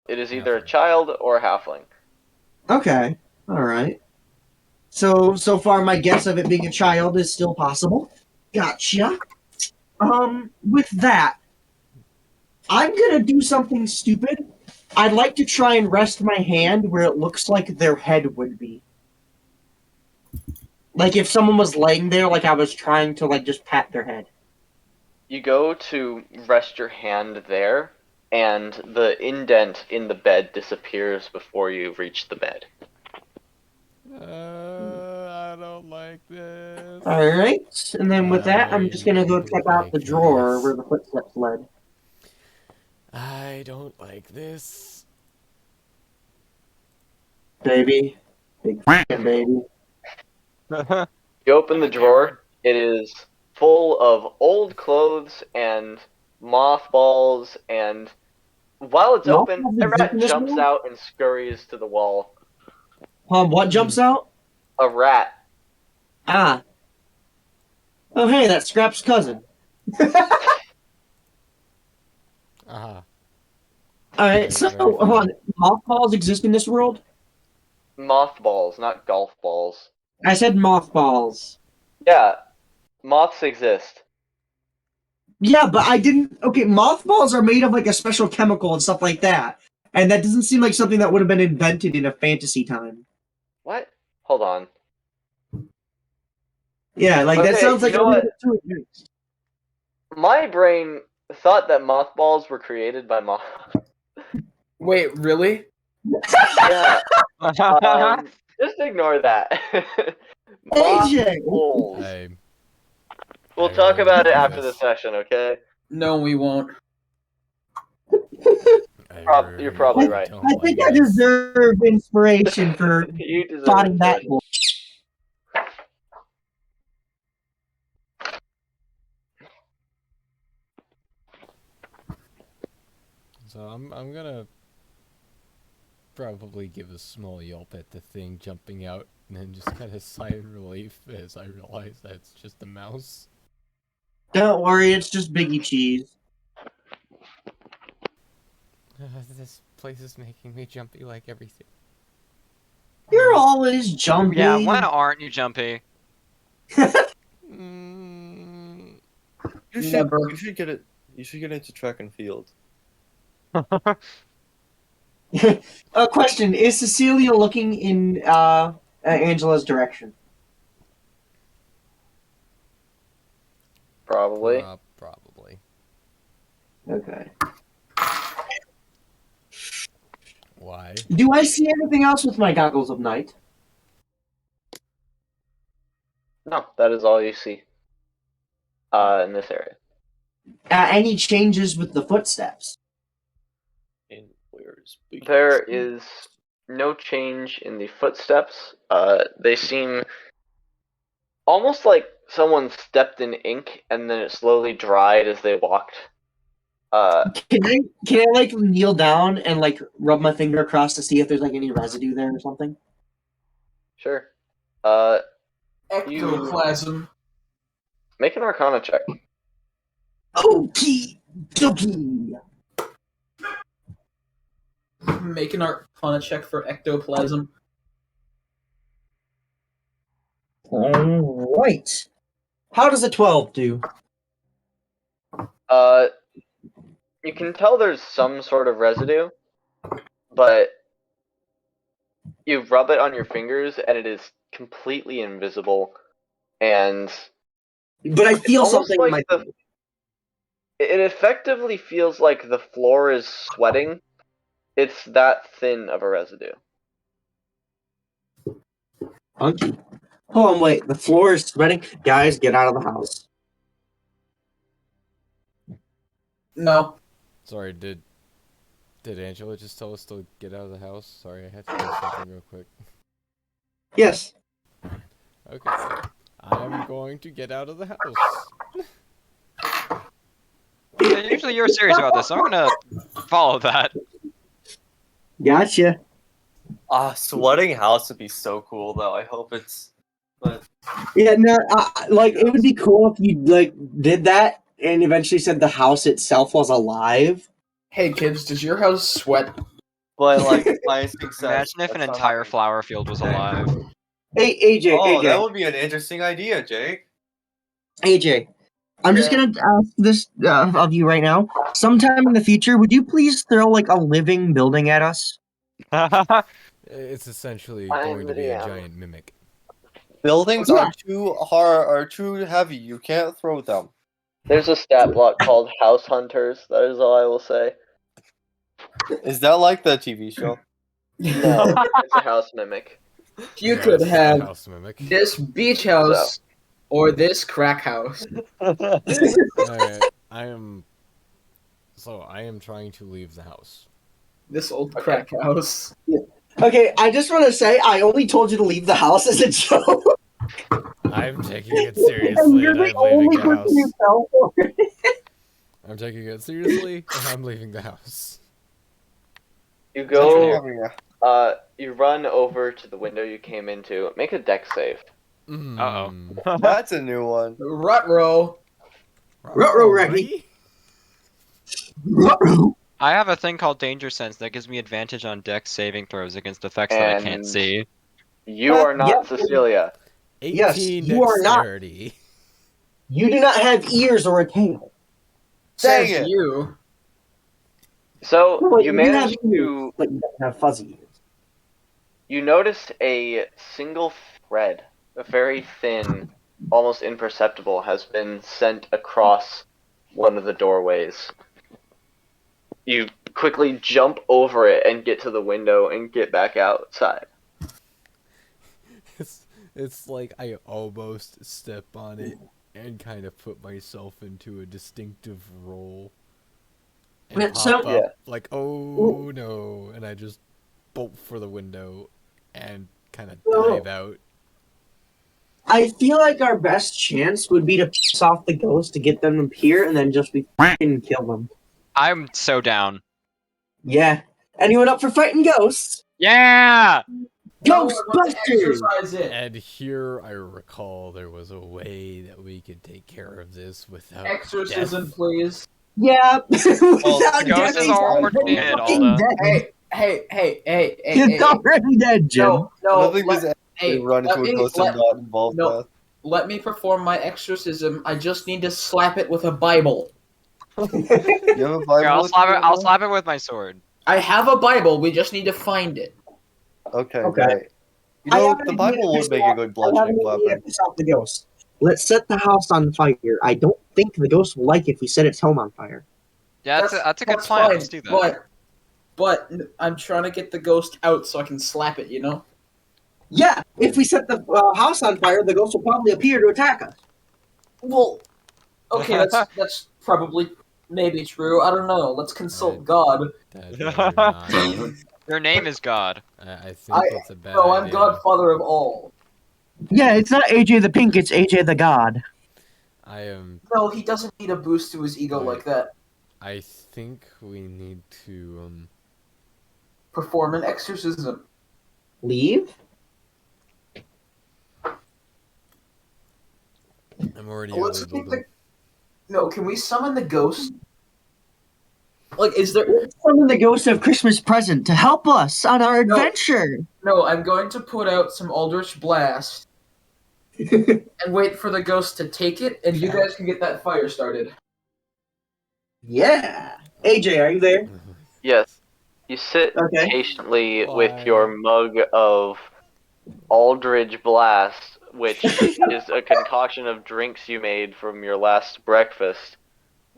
It is either a child or a halfling. Okay. All right. So far, my guess of it being a child is still possible. Gotcha. With that, I'm gonna do something stupid. I'd like to try and rest my hand where it looks like their head would be. Like if someone was laying there, like I was trying to like just pat their head. You go to rest your hand there, and the indent in the bed disappears before you reach the bed. I don't like this. All right, and then with that, I'm just gonna go don't check out the like drawer this. where the footsteps led. I don't like this. Baby, big f***ing baby. You open the drawer, it is full of old clothes and mothballs, and while it's open, Mothballs a exist rat in this jumps world? out and scurries to the wall. What jumps out? A rat. Ah. Oh, hey, that's Scrap's cousin. Ah. All right, so Very hold on. funny. Mothballs exist in this world? Mothballs, not golf balls. I said mothballs. Yeah, moths exist. Yeah, but I didn't. Okay, mothballs are made of like a special chemical and stuff like that, and that doesn't seem like something that would have been invented in a fantasy time. What? Hold on. Yeah, like that Okay, sounds you like a know little what? bit too advanced. My brain thought that mothballs were created by moths. Wait, really? Yeah, just ignore that. AJ. Mothballs. I We'll I talk really don't about it like after the this. session, okay? No, we won't. You're I probably I, right. don't I like think I this. deserve inspiration for You deserve spotting that. inspiration. So I'm gonna probably give a small yelp at the thing jumping out, and then just kind of sigh in relief as I realize that it's just a mouse. Don't worry, it's just Biggie Cheese. This place is making me jumpy like everything. You're always jumpy. Yeah, why aren't you jumpy? Mm, Never. You should get it. You should get into track and field. A question: is Cecilia looking in Angela's direction? Probably. probably. Okay. Why? Do I see anything else with my goggles of night? No, that is all you see. In this area. Any changes with the footsteps? And where's Big There is no change in the footsteps. They seem almost like someone stepped in ink and then it slowly dried as they walked. Can I like kneel down and like rub my finger across to see if there's like any residue there or something? Sure. Ectoplasm. Make an Arcana check. Okie dokie. Make an Arcana check for ectoplasm. All right. How does a 12 do? You can tell there's some sort of residue, but you rub it on your fingers and it is completely invisible, and But I feel almost something in like my it effectively feels like the floor is sweating. It's that thin of a residue. Funky. Hold on, wait. The floor is sweating. Guys, get out of the house. No. Sorry, did Angela just tell us to get out of the house? Sorry, I had to do something real quick. Yes. Okay, I'm going to get out of the house. Yeah, usually you're serious about this, so I'm gonna follow that. Gotcha. Sweating house would be so cool, though. I hope it's. But Yeah, no, like it would be cool if you like did that and eventually said the house itself was alive. Hey kids, does your house sweat? But like my instinct says, Imagine if an that's not entire happening. flower field was alive. Hey, AJ, Oh, that AJ, would be an interesting idea, Jake. AJ. I'm just Yeah. gonna ask this of you right now. Sometime in the future, would you please throw like a living building at us? It's essentially I'm going to be a the DM. giant mimic. Buildings Yeah. are too hard, are too heavy. You can't throw them. There's a stat block called House Hunters. That is all I will say. Is that like the TV show? No, it's a house mimic. You could Yes, a have house mimic. this beach house or this crack house. Alright, I am trying to leave the house. This old Okay. crack house. Okay, I just want to say I only told you to leave the house as a joke. I'm taking it And seriously you're and the I'm leaving only the person house. who fell for it. I'm taking it seriously and I'm leaving the house. You That's go. fair. You run over to the window you came into. Make a deck save. Mm. That's a new one. Rutro. Ruh-roh, Reggie. Ruh-roh. I have a thing called Danger Sense that gives me advantage on dex saving throws against effects that I can't And see. you are not Yep. Cecilia. 18 Yes, you are not. dexterity. You do not have ears or a tail. Dang Says it. you. So No, wait, you you have managed ears, to. but you don't have fuzzy ears. You noticed a single thread, a very thin, almost imperceptible, has been sent across one of the doorways. You quickly jump over it and get to the window and get back outside. It's like I almost step on it and kind of put myself into a distinctive role. And Yeah, pop so- up Yeah. like, oh no, and I just bolt for the window and kind of No. dive out. I feel like our best chance would be to piss off the ghost to get them to appear and then just be f***ing kill them. I'm so down. Yeah. Anyone up for fighting ghosts? Yeah! No, I want to Ghostbusters! exercise it. And here I recall there was a way that we could take care of this without Exorcism, death. please. Yeah. Without The ghost death, is he's already dead, fucking Alda. dead. Hey, He's already dead, Jim. No, I don't think let, there's hey, any run into let a me, ghost let, I'm not involved no. with. let me perform my exorcism. I just need to slap it with a Bible. You have a Bible Here, I'll with slap you it. right I'll now? slap it with my sword. I have a Bible. We just need to find it. Okay, Okay. great. You I know, have an the idea Bible to would piss make off- a good I have bludgeoning an idea to weapon. piss off the ghost. Let's set the house on fire. I don't think the ghost will like it if we set its home on fire. Yeah, that's a good plan. Fine, Let's do that. But I'm trying to get the ghost out so I can slap it. You know. Yeah, if we set the house on fire, the ghost will probably appear to attack us. Well, okay, that's probably maybe true. I don't know. Let's consult Right. God. That'd rather not. Your name is God. I think it's a bad No, I'm idea. Godfather of all. Yeah, it's not AJ the Pink, it's AJ the God. I am. No, he doesn't need a boost to his ego Right. like that. I think we need to. Perform an exorcism. Leave? I'm already Let's unable keep to. the. No, can we summon the ghost? Like, is there? Let's summon the ghost of Christmas present to help us on our adventure. No, I'm going to put out some Eldritch Blast and wait for the ghost to take it, and you guys can get that fire started. Yeah. AJ, are you there? Yes. You sit Okay. patiently Why? with your mug of Aldridge Blast, which is a concoction of drinks you made from your last breakfast.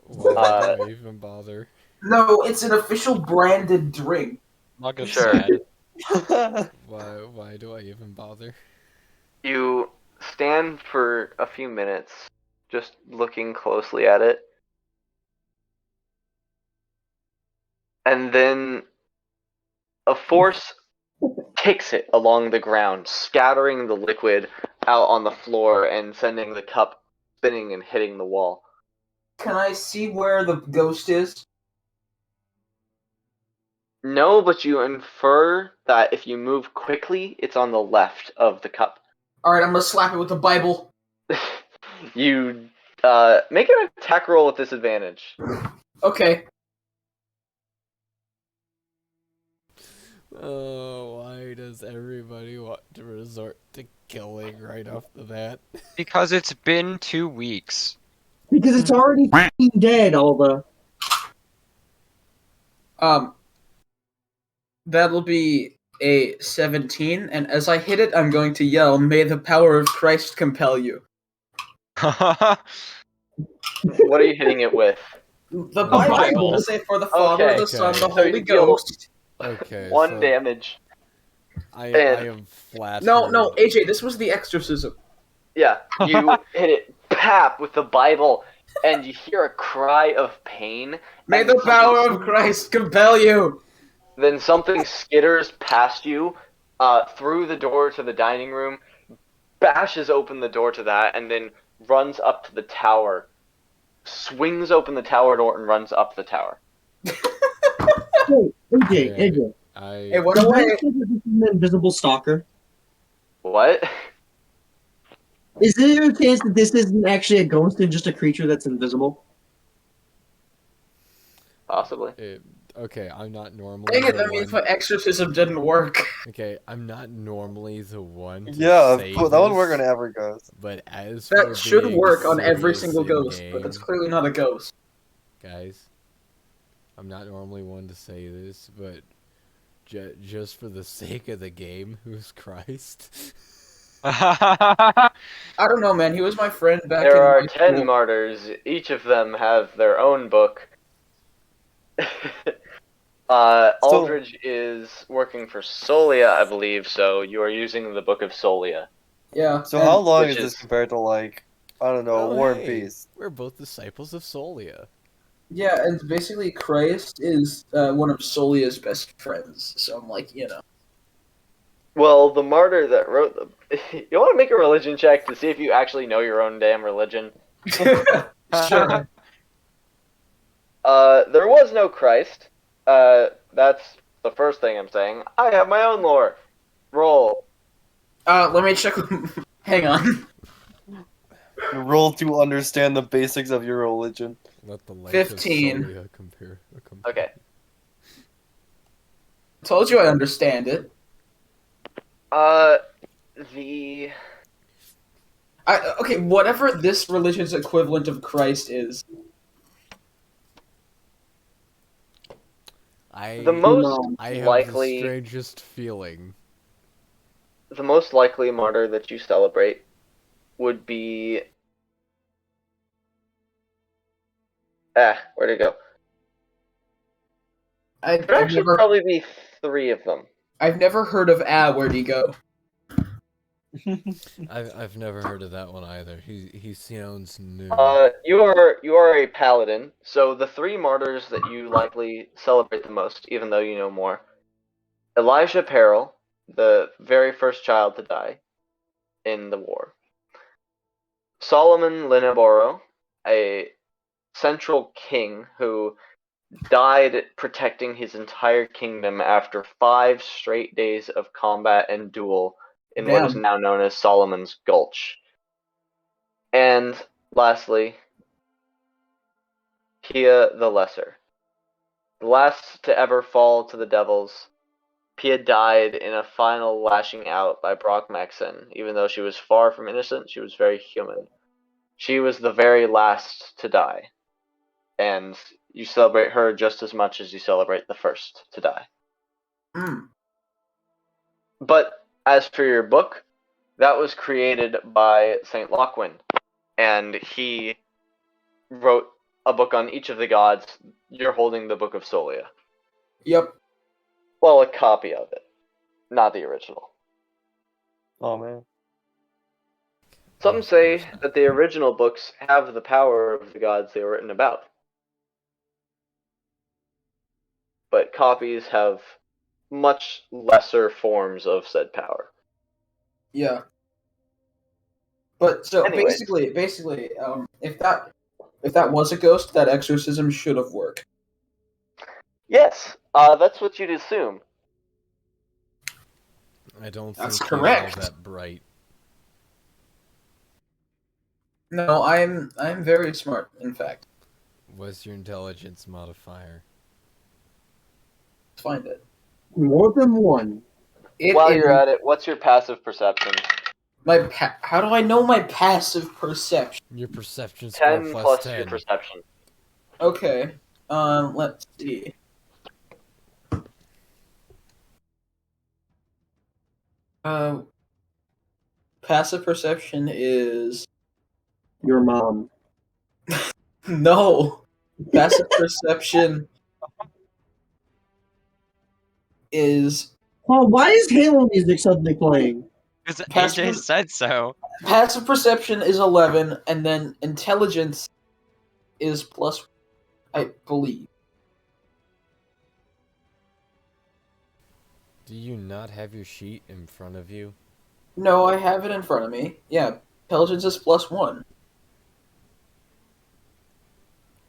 Why do I even bother? No, it's an official branded drink. Mug of Sure. sad. Why do I even bother? You stand for a few minutes, just looking closely at it. And then a force kicks it along the ground, scattering the liquid out on the floor and sending the cup spinning and hitting the wall. Can I see where the ghost is? No, but you infer that if you move quickly, it's on the left of the cup. Alright, I'm gonna slap it with the Bible. You make an attack roll with disadvantage. Okay. Oh, why does everybody want to resort to killing right off the bat? Because it's been 2 weeks. Because it's already f***ing dead, Alba. That'll be a 17, and as I hit it, I'm going to yell, "May the power of Christ compel you." What are you hitting it with? The Bible. Bible will say, "For the Father, Okay. the Son, the Okay. So Holy you deal Ghost." Okay, one so damage. I And- am flat. No, AJ, this was the exorcism. Yeah, you hit it pap with the Bible, and you hear a cry of pain. May and the something- power of Christ compel you. Then something skitters past you, through the door to the dining room, bashes open the door to that, and then runs up to the tower, swings open the tower door, and runs up the tower. Hey, AJ, Okay. AJ. Hey, what Is there away? a chance that this is an invisible stalker? What? Is there a chance that this isn't actually a ghost and just a creature that's invisible? Possibly. Okay, I'm not normally Dang it, the that means one. my exorcism didn't work. Okay, I'm not normally the one to Yeah, say that would work on this, every ghost. but as That for should being work on every serious single ghost, in-game, but it's clearly not a ghost. guys, I'm not normally one to say this, but just for the sake of the game, who's Christ? I don't know, man. He was my friend back in There are high 10 school. martyrs. Each of them have their own book. Aldridge is working for Solia, I believe, so you are using the Book of Solia. Yeah. So and- how long which is this is- compared to, like, I don't know, Oh, War hey, and Peace? We're both disciples of Solia. Yeah, and basically Christ is one of Solia's best friends. So I'm like, you know. Well, the martyr that wrote the... You want to make a religion check to see if you actually know your own damn religion? Sure. There was no Christ. That's the first thing I'm saying. I have my own lore. Roll. Let me check. Hang on. Roll to understand the basics of your religion. Let the light 15. of Solia compare. Okay. Told you I understand it. The... Okay, whatever this religion's equivalent of Christ is. The most I have likely... the strangest feeling. The most likely martyr that you celebrate would be... where'd it go? There'd actually probably be 3 of them. I've never heard of Where'd he go? I've never heard of that one either. He sounds new. You are a paladin, so the 3 martyrs that you likely celebrate the most, even though you know more. Elijah Peril, the very first child to die in the war. Solomon Linneboro, a central king who died protecting his entire kingdom after 5 straight days of combat and duel in what is Damn. now known as Solomon's Gulch. And lastly, Pia the Lesser. The last to ever fall to the devils, Pia died in a final lashing out by Brock Maxon. Even though she was far from innocent, she was very human. She was the very last to die. And you celebrate her just as much as you celebrate the first to die. Mm. But as for your book, that was created by St. Lockwin, and he wrote a book on each of the gods. You're holding the Book of Solia. Yep. Well, a copy of it, not the original. Oh, man. Some say that the original books have the power of the gods they were written about. But copies have much lesser forms of said power. Yeah. But so Anyways. basically, if that was a ghost, that exorcism should have worked. Yes, that's what you'd assume. I don't think That's he's correct. all that bright. No, I'm very smart. In fact, What's your intelligence modifier? let's find it. More than one. While you're at it, what's your passive perception? How do I know my passive perception? Your perception score 10 plus plus 10. your perception. Okay. Let's see. Passive perception is Your mom. no. Passive perception is Oh, why is Halo music suddenly playing? Because Passive- AJ said so. passive perception is 11, and then intelligence is plus, I believe. Do you not have your sheet in front of you? No, I have it in front of me. Yeah, intelligence is plus 1.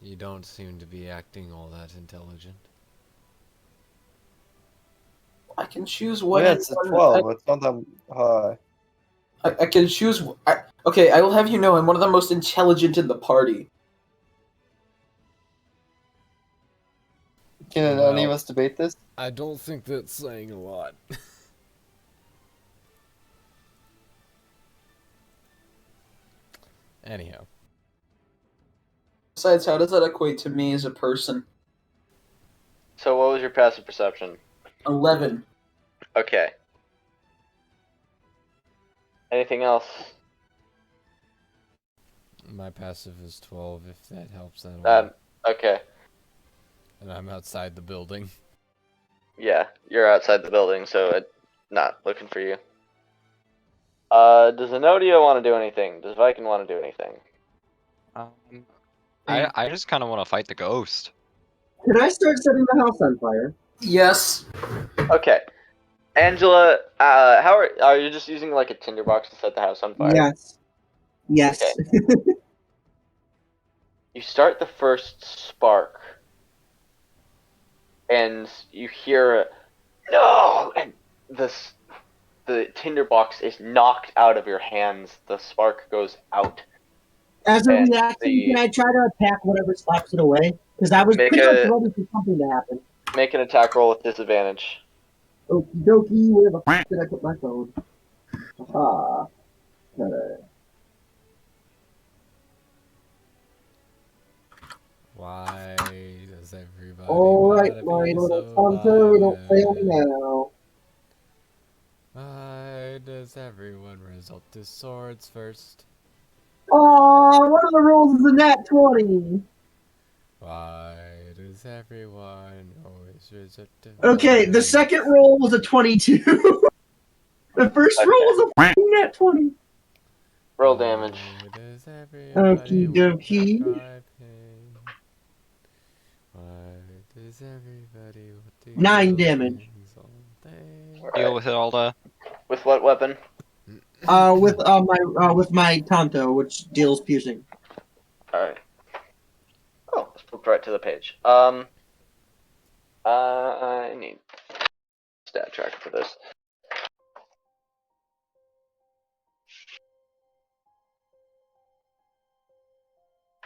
You don't seem to be acting all that intelligent. I can choose Oh, what. yeah, it's a 12. It's not that high. I can choose. Okay, I will have you know I'm one of the most intelligent in the party. Can Well, any of us debate this? I don't think that's saying a lot. Anyhow. Besides, how does that equate to me as a person? So what was your passive perception? 11. Okay. Anything else? My passive is 12, if that helps at all. Okay. And I'm outside the building. Yeah, you're outside the building, so it's not looking for you. Does Enodia want to do anything? Does Viking want to do anything? I just kind of want to fight the ghost. Can I start setting the house on fire? Yes. Okay. Angela, how are you just using like a tinderbox to set the house on fire? Yes. Yes. Okay. You start the first spark, and you hear no, and the tinderbox is knocked out of your hands. The spark goes out. As a And reaction, can I try to attack whatever slaps it away? Because I was Make pretty much a- ready for something to happen. Make an attack roll with disadvantage. Okie dokie, where the f did I put my phone? Aha. Okay. Why does everybody Alright, wanna my be little so hunter, don't fail me violent? now. Why does everyone resort to swords first? Aw, one of the rolls is a nat 20. Why does everyone always resort to Okay, the violence? second roll was a 22. The first roll was a f***ing nat 20. Roll damage. Why does everybody Okie want to dokie. cry pain? Why does everybody want to 9 kill damage. things all day? Deal with it, Alda. With what weapon? With my Tonto, which deals piercing. Alright. Oh, let's flip right to the page. I need stat tracker for this.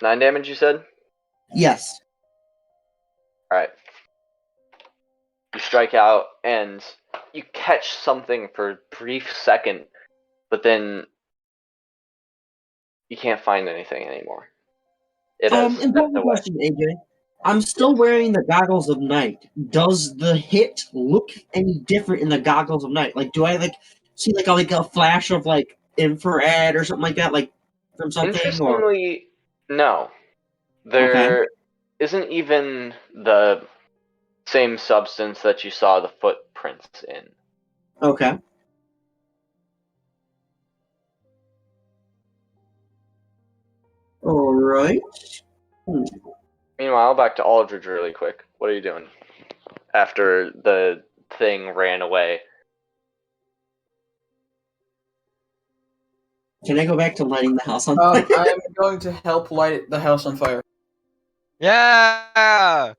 Nine damage, you said? Yes. Alright. You strike out, and you catch something for a brief second, but then you can't find anything anymore. It has stepped Important away. question, AJ. I'm still wearing the goggles of night. Does the hit look any different in the goggles of night? Like, do I see like a flash of like infrared or something like that, like from something? Or Interestingly, no. There isn't even the same substance that you saw the footprints in. okay. All right. Meanwhile, back to Aldridge really quick. What are you doing after the thing ran away? Can I go back to lighting the house on fire? I'm going to help light the house on fire. Yeah!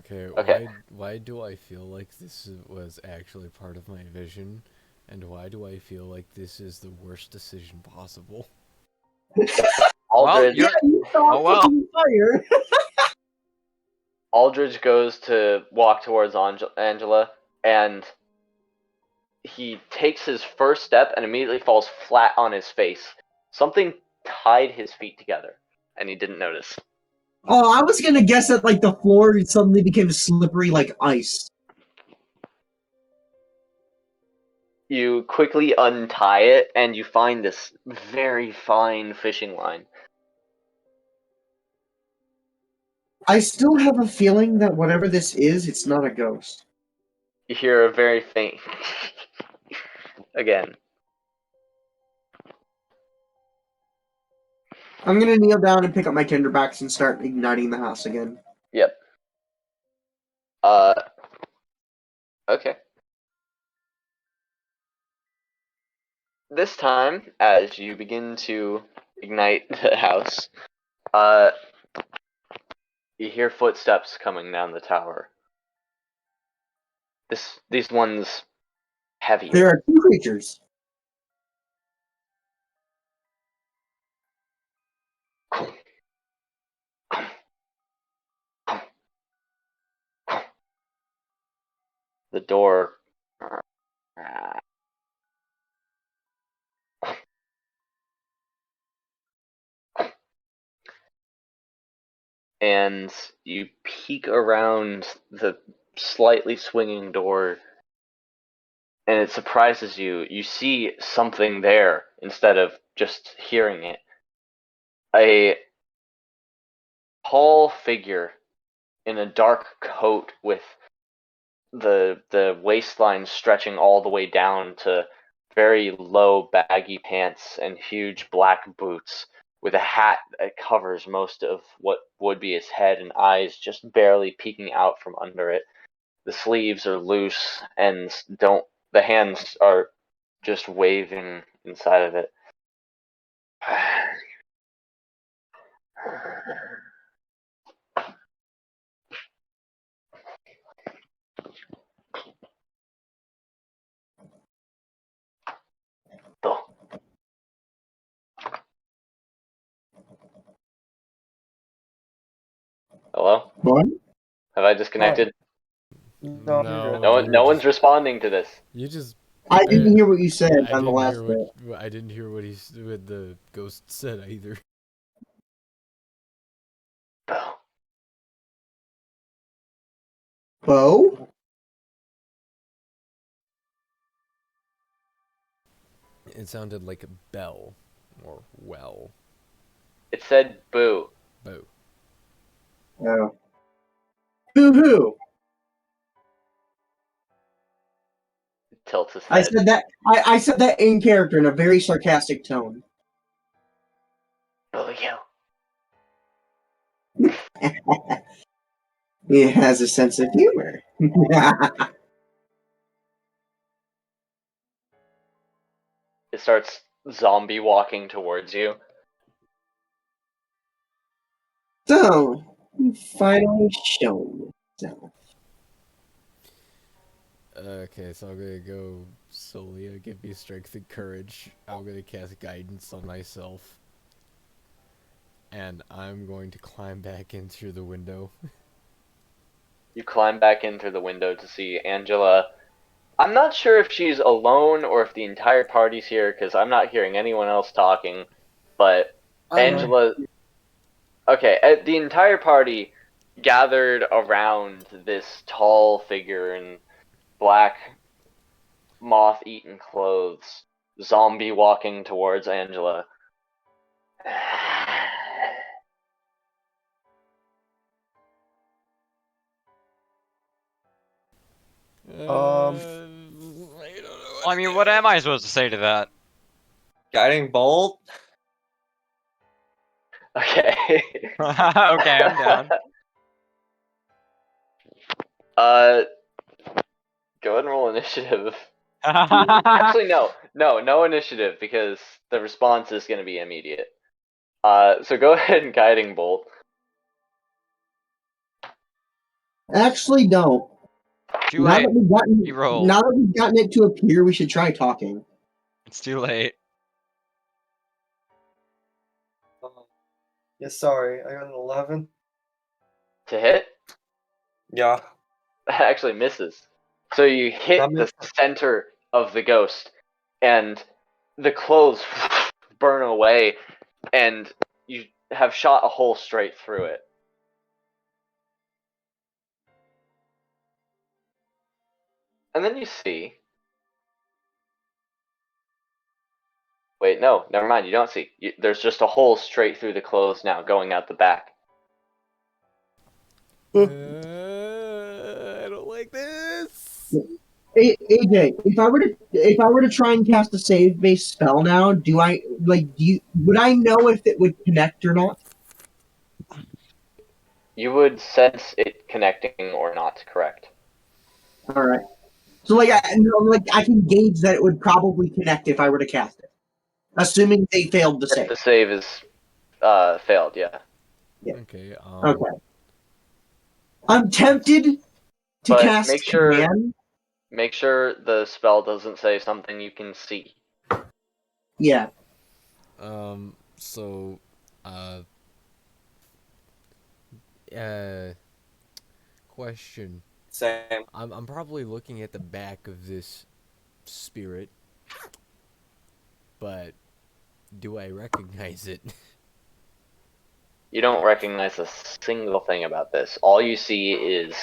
Okay, why do I feel like this was actually part of my vision? And why do I feel like this is the worst decision possible? Aldridge, you're- You saw Oh, well. fucking fire. Aldridge goes to walk towards Angela, and he takes his first step and immediately falls flat on his face. Something tied his feet together, and he didn't notice. Oh, I was gonna guess that like the floor suddenly became slippery like ice. You quickly untie it, and you find this very fine fishing line. I still have a feeling that whatever this is, it's not a ghost. You hear a very faint again. I'm gonna kneel down and pick up my tinderbacks and start igniting the house again. Yep. Okay. This time, as you begin to ignite the house, you hear footsteps coming down the tower. These ones heavier. There are two creatures. The door. And you peek around the slightly swinging door, and it surprises you. You see something there instead of just hearing it. A tall figure in a dark coat with the waistline stretching all the way down to very low baggy pants and huge black boots, with a hat that covers most of what would be his head and eyes just barely peeking out from under it. The sleeves are loose and the hands are just waving inside of it. Hello? What? Have I disconnected? No, you're good. No, you were no one's just- responding to this. You just. I didn't hear what you said I on the didn't last hear bit. what I didn't hear what what the ghost said either. Bo? It sounded like a bell or well. It said boo. Boo. Oh. Boo-hoo! Tilts his I head. said that. I said that in character in a very sarcastic tone. Boo you. He has a sense of humor. It starts zombie walking towards you. So, you finally shown yourself. Okay, so I'm gonna go Solia, give me strength and courage. I'm gonna cast guidance on myself. And I'm going to climb back in through the window. You climb back in through the window to see Angela. I'm not sure if she's alone or if the entire party's here, because I'm not hearing anyone else talking. But Angela. Okay, the entire party gathered around this tall figure in black, moth-eaten clothes, zombie walking towards Angela. I don't know I mean, what am I supposed to say to that? Guiding bolt. Okay. Okay, I'm down. Go ahead and roll initiative. Actually, no initiative, because the response is going to be immediate. So go ahead and guiding bolt. Actually, don't. Too late. You rolled. Now that we've gotten it to appear, we should try talking. It's too late. Yeah, sorry, I got an 11. To hit? Yeah. That actually misses. So you hit That the makes- center of the ghost, and the clothes burn away, and you have shot a hole straight through it. And then you see. Wait, no, never mind. You don't see. There's just a hole straight through the clothes now, going out the back. I don't like this. AJ, if I were to try and cast a save based spell now, would I know if it would connect or not? You would sense it connecting or not, correct? All right. So I can gauge that it would probably connect if I were to cast it, assuming they failed the If save. the save is failed, yeah. Okay. Okay. I'm tempted to But cast make sure command. the spell doesn't say something you can see. Yeah. So, uh, question. Same. I'm probably looking at the back of this spirit, but do I recognize it? You don't recognize a single thing about this. All you see is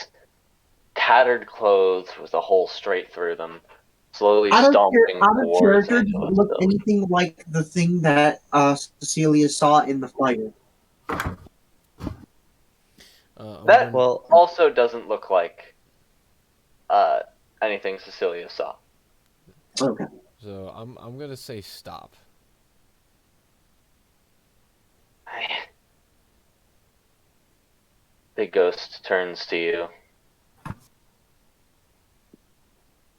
tattered clothes with a hole straight through them, slowly stomping Out of towards character, does it Angela's look building. anything like the thing that Cecilia saw in the fire? I'm That gonna- Well, also doesn't look like anything Cecilia saw. Okay. so I'm gonna say stop. The ghost turns to you.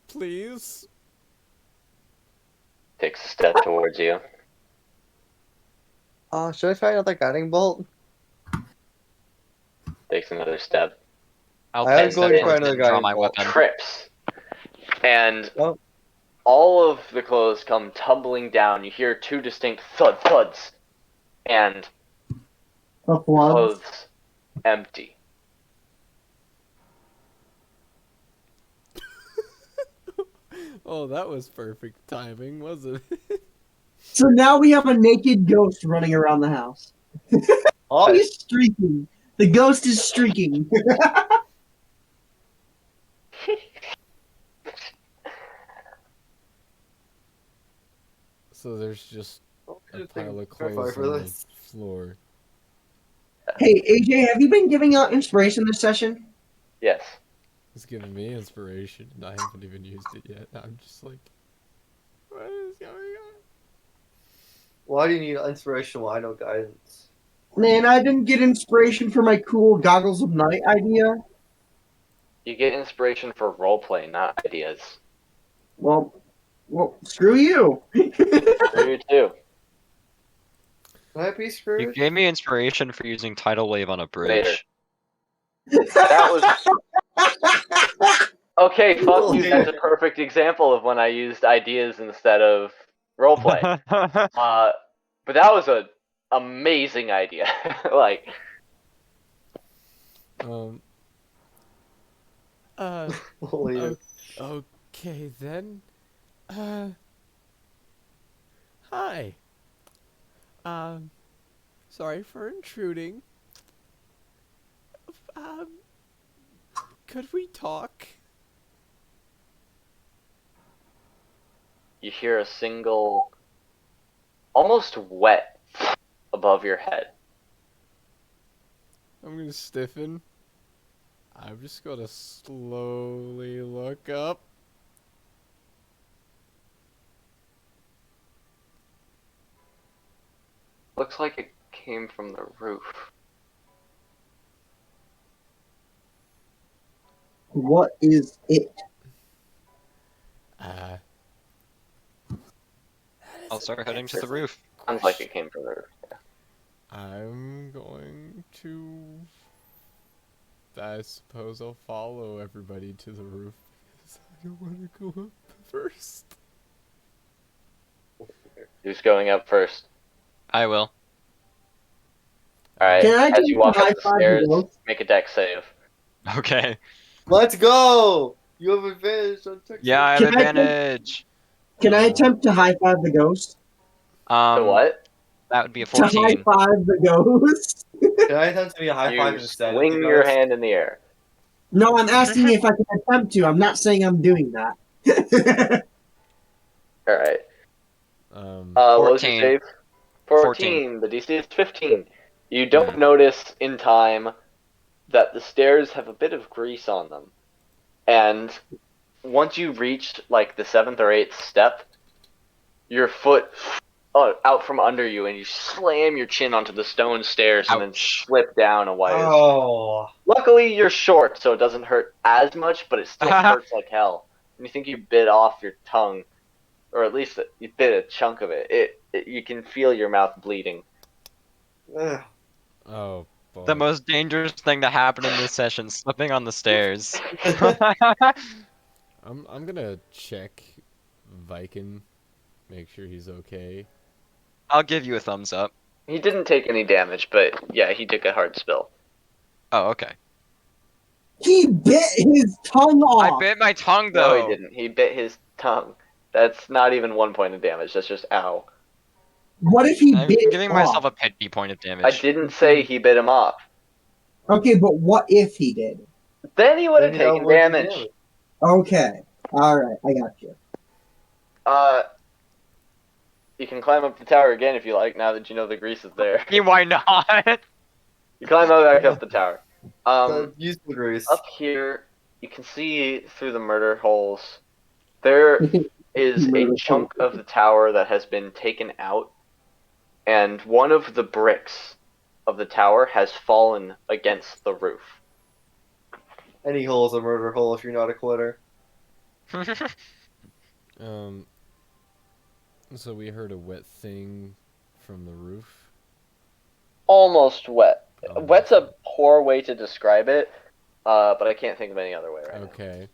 Please. Takes a step towards you. should I try another guiding bolt? Takes another step. I'll I am take going that for another and draw guiding my bolt. weapon. Trips. And Oh. all of the clothes come tumbling down. You hear two distinct thuds. And The flood. clothes empty. Oh, that was perfect timing, wasn't it? So now we have a naked ghost running around the house. Oh, He's streaking. The ghost is streaking. So there's just a okay, pile of clarify clothes for on the this. floor. Hey, AJ, have you been giving out inspiration this session? Yes. It's giving me inspiration, and I haven't even used it yet. I'm just like, what is going on? Why do you need inspiration? Why no guidance? Man, I didn't get inspiration for my cool goggles of night idea. You get inspiration for roleplay, not ideas. Well, screw you. Screw you too. Can I be You screwed? gave me inspiration for using tidal wave on a bridge. That was okay. Fuck you. Okay. That's a perfect example of when I used ideas instead of roleplay. But that was an amazing idea. Like, Um. Uh. Holy. Okay then. Hi. Sorry for intruding. Um. Could we talk? you hear a single, almost wet, above your head. I'm gonna stiffen. I'm just gonna slowly look up. Looks like it came from the roof. What is it? Uh. I'll start heading to the roof. Sounds like it came from the roof. I'm going to. I suppose I'll follow everybody to the roof because I don't want to go up first. Who's going up first? I will. Alright, Can I as just you walk high up the five stairs, the ghost? make a deck save. Okay. Let's go! You have advantage on Texas. Yeah, I have Can I- advantage. Can I attempt to high five the ghost? To what? That would be a To high 14. five the ghost? Can I attempt to be a high five You instead of the swing your ghost? hand in the air. No, I'm asking if I can attempt to. I'm not saying I'm doing that. All right. What was your 14. save? 14. The DC is 15. You don't notice in time that the stairs have a bit of grease on them, and once you reach like the 7th or 8th step, your foot out from under you, and you slam your chin onto the stone stairs and then Ouch. slip down a ways. Oh. Luckily, you're short, so it doesn't hurt as much, but it still hurts like hell. And you think you bit off your tongue, or at least you bit a chunk of it. You can feel your mouth bleeding. Ugh. Oh boy. The most dangerous thing to happen in this session, slipping on the stairs. I'm gonna check Viking, make sure he's okay. I'll give you a thumbs up. He didn't take any damage, but yeah, he took a hard spill. Oh, okay. He bit his tongue I off. bit my tongue No, though. he didn't. He bit his tongue. That's not even 1 point of damage. That's just ow. What if he I'm bit it giving off? myself a pity point of damage. I didn't say he bit him off. Okay, but what if he did? Then he would have Then you taken avoid the damage. Okay. Alright, I got you. You can climb up the tower again if you like, now that you know the grease is there. Why not? You climb back up the tower. Use the grease. Up here, you can see through the murder holes. There is a chunk of the tower that has been taken out, and one of the bricks of the tower has fallen against the roof. Any hole is a murder hole if you're not a quitter. So we heard a wet thing from the roof. Almost wet. Almost. Wet's a poor way to describe it, but I can't think of any other way right now. Okay.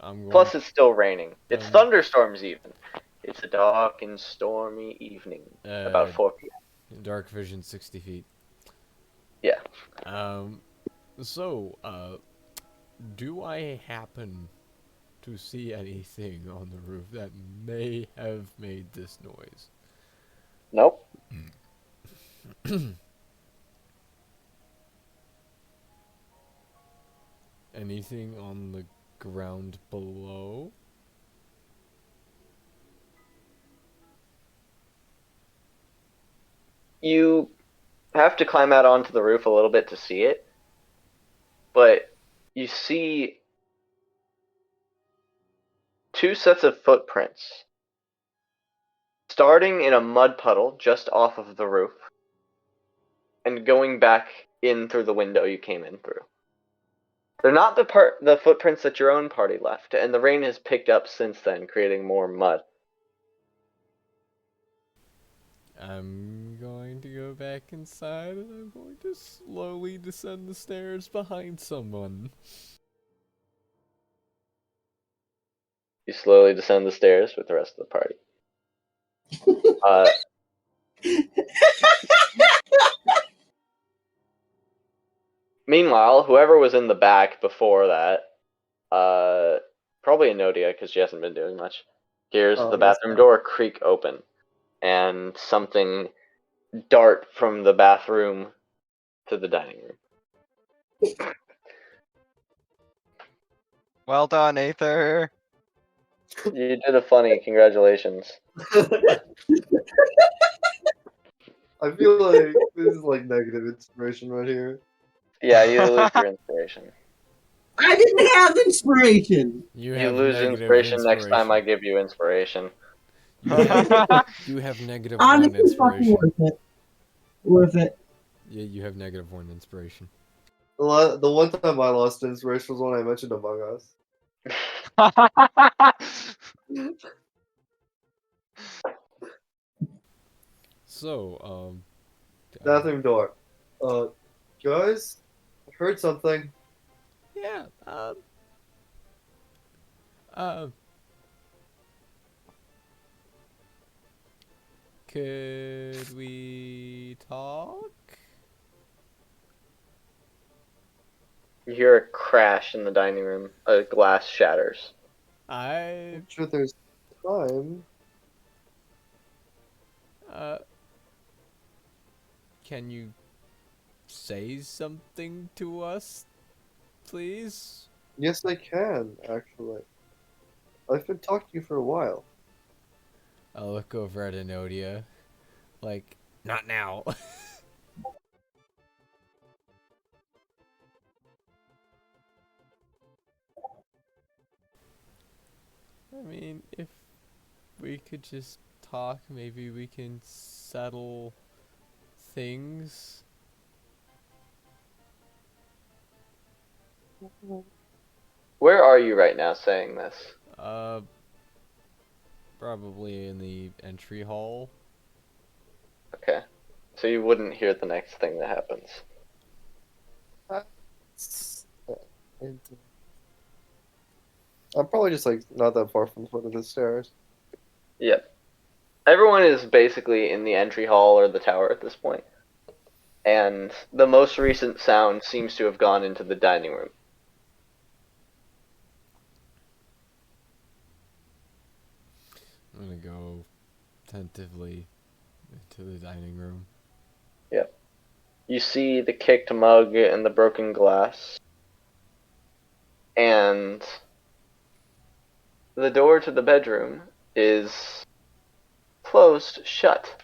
I'm going. Plus, it's still raining. It's Um, thunderstorms even. It's a dark and stormy evening. About 4 p.m. Dark vision 60 feet. Yeah. So, do I happen to see anything on the roof that may have made this noise? Nope. Anything on the ground below? You have to climb out onto the roof a little bit to see it, but you see two sets of footprints starting in a mud puddle just off of the roof and going back in through the window you came in through. They're not the footprints that your own party left, and the rain has picked up since then, creating more mud. I'm going to go back inside and I'm going to slowly descend the stairs behind someone. You slowly descend the stairs with the rest of the party. Meanwhile, whoever was in the back before that, probably Enodia, because she hasn't been doing much, hears the bathroom door creak open, and something dart from the bathroom to the dining room. Well done, Aether. You did a funny, congratulations. I feel like this is like negative inspiration right here. Yeah, you lose your inspiration. I didn't have inspiration. You have lose negative inspiration next time I give you inspiration. You have negative 1 Honestly, fucking inspiration. worth it. Worth it. Yeah, you have negative 1 inspiration. The one time I lost inspiration was when I mentioned Among Us. So, Bathroom door. Guys, I heard something. yeah, could we talk? You hear a crash in the dining room. A glass shatters. I I'm sure there's time. uh can you say something to us, please? Yes, I can, actually. I've been talking to you for a while. I'll look over at Enodia. Like, not now. I mean, if we could just talk, maybe we can settle things. Where are you right now saying this? Uh, probably in the entry hall. Okay. So you wouldn't hear the next thing that happens. And, I'm probably just like not that far from the foot of the stairs. Yep. Everyone is basically in the entry hall or the tower at this point. And the most recent sound seems to have gone into the dining room. I'm gonna go tentatively into the dining room. Yep. You see the kicked mug and the broken glass. And the door to the bedroom is closed shut.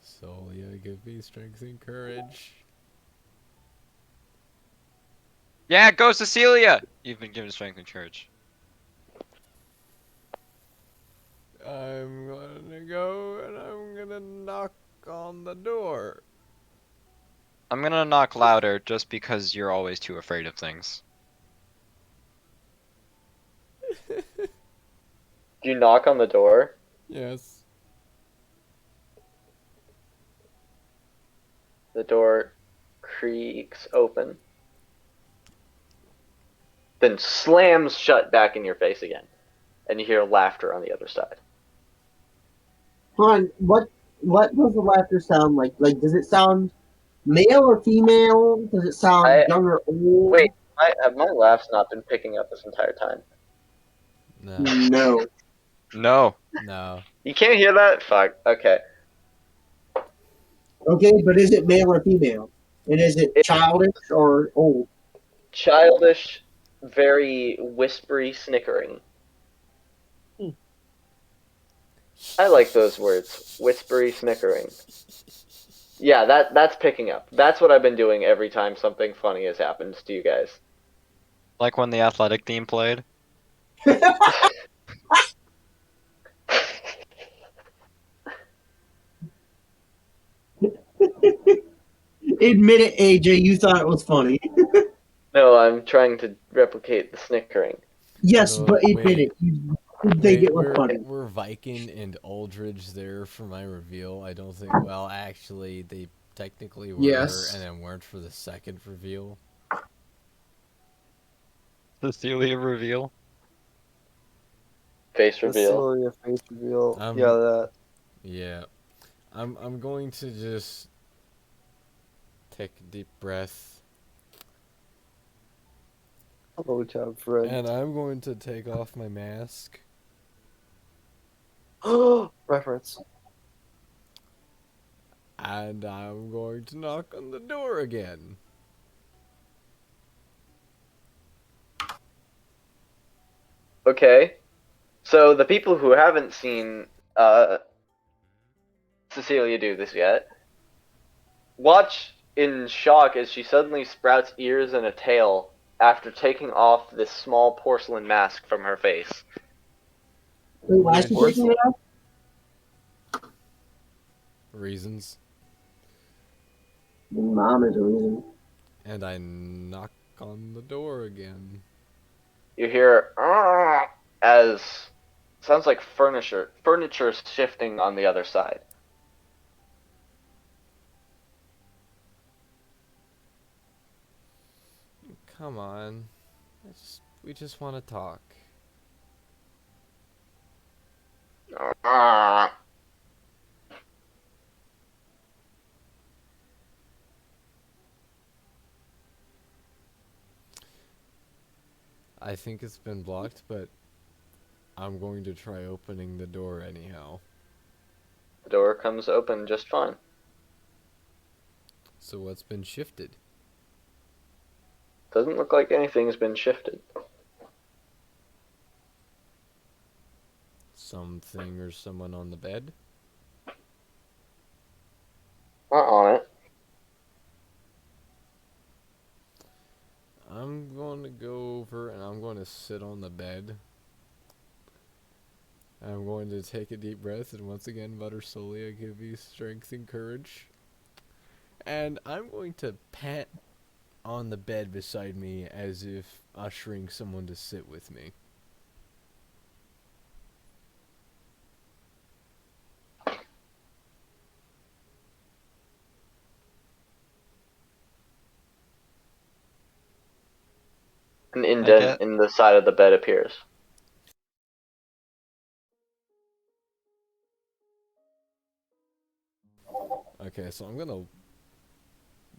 Solia, give me strength and courage. Yeah, go Cecilia! You've been given strength and courage. I'm gonna go and I'm gonna knock on the door. I'm gonna knock louder just because you're always too afraid of things. Do you knock on the door? Yes. The door creaks open, then slams shut back in your face again. And you hear laughter on the other side. Hold on, what does the laughter sound like? Like, does it sound male or female? Does it sound I young or old? wait. Have my laughs not been picking up this entire time? No. No. No. No. You can't hear that? Fuck. Okay. Okay, but is it male or female? And is it It's childish or old? childish, very whispery snickering. I like those words. Whispery snickering. Yeah, that's picking up. That's what I've been doing every time something funny has happened to you guys. Like when the athletic theme played. Admit it, AJ, you thought it was funny. No, I'm trying to replicate the snickering. Yes, So, but admit wait. it. You did think Wait, it was funny. we're Viking and Aldridge there for my reveal. I don't think. Well, actually, they technically were, Yes. and then weren't for the second reveal. Cecilia reveal. Face reveal. Cecilia face reveal. Um, Yeah, that. Yeah, I'm going to just take a deep breath, Hello, tab friend. and I'm going to take off my mask. Reference. And I'm going to knock on the door again. Okay. So the people who haven't seen Cecilia do this yet, watch in shock as she suddenly sprouts ears and a tail after taking off this small porcelain mask from her face. Wait, why is she taking it off? Reasons. Your mom is a reason. And I knock on the door again. You hear "Arrgh," as sounds like furniture shifting on the other side. Come on. We just want to talk. "Arrgh." I think it's been blocked, but I'm going to try opening the door anyhow. The door comes open just fine. So what's been shifted? Doesn't look like anything's been shifted. Something or someone on the bed? Not on it. I'm going to go over and I'm going to sit on the bed. I'm going to take a deep breath and once again mutter slowly, I give you strength and courage. And I'm going to pat on the bed beside me as if ushering someone to sit with me. An indent in the side of the bed appears. Okay, so I'm gonna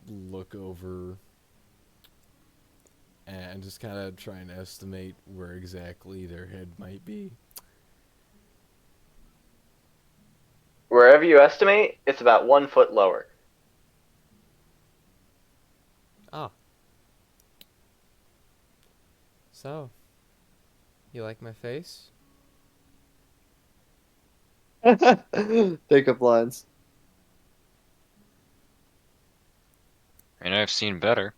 look over and just kind of try and estimate where exactly their head might be. Wherever you estimate, it's about 1 foot lower. Ah. So, you like my face? Pickup lines. I mean, I've seen better.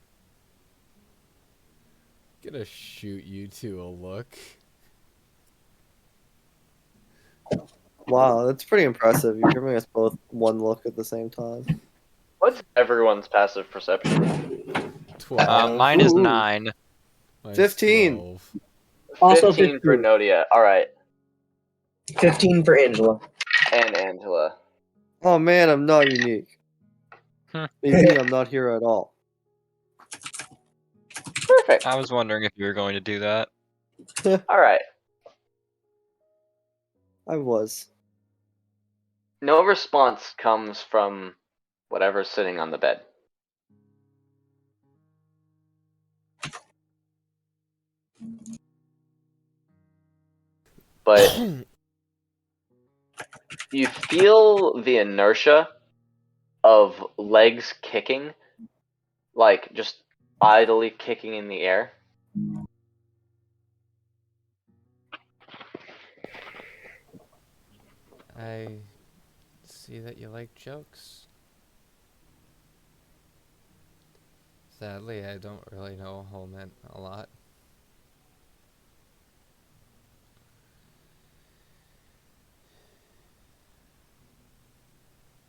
Gonna shoot you two a look. Wow, that's pretty impressive. You're giving us both one look at the same time. What's everyone's passive perception? 12. Mine is Ooh. 9. Mine's 15. 12. Also 15 for 15. Nodia. Alright. 15 for Angela. And Angela. Oh man, I'm not unique. Hmm. Maybe I'm not here at all. Perfect. I was wondering if you were going to do that. Alright. I was. No response comes from whatever's sitting on the bed. But you feel the inertia of legs kicking, like just idly kicking in the air. I see that you like jokes. Sadly, I don't really know a whole a lot.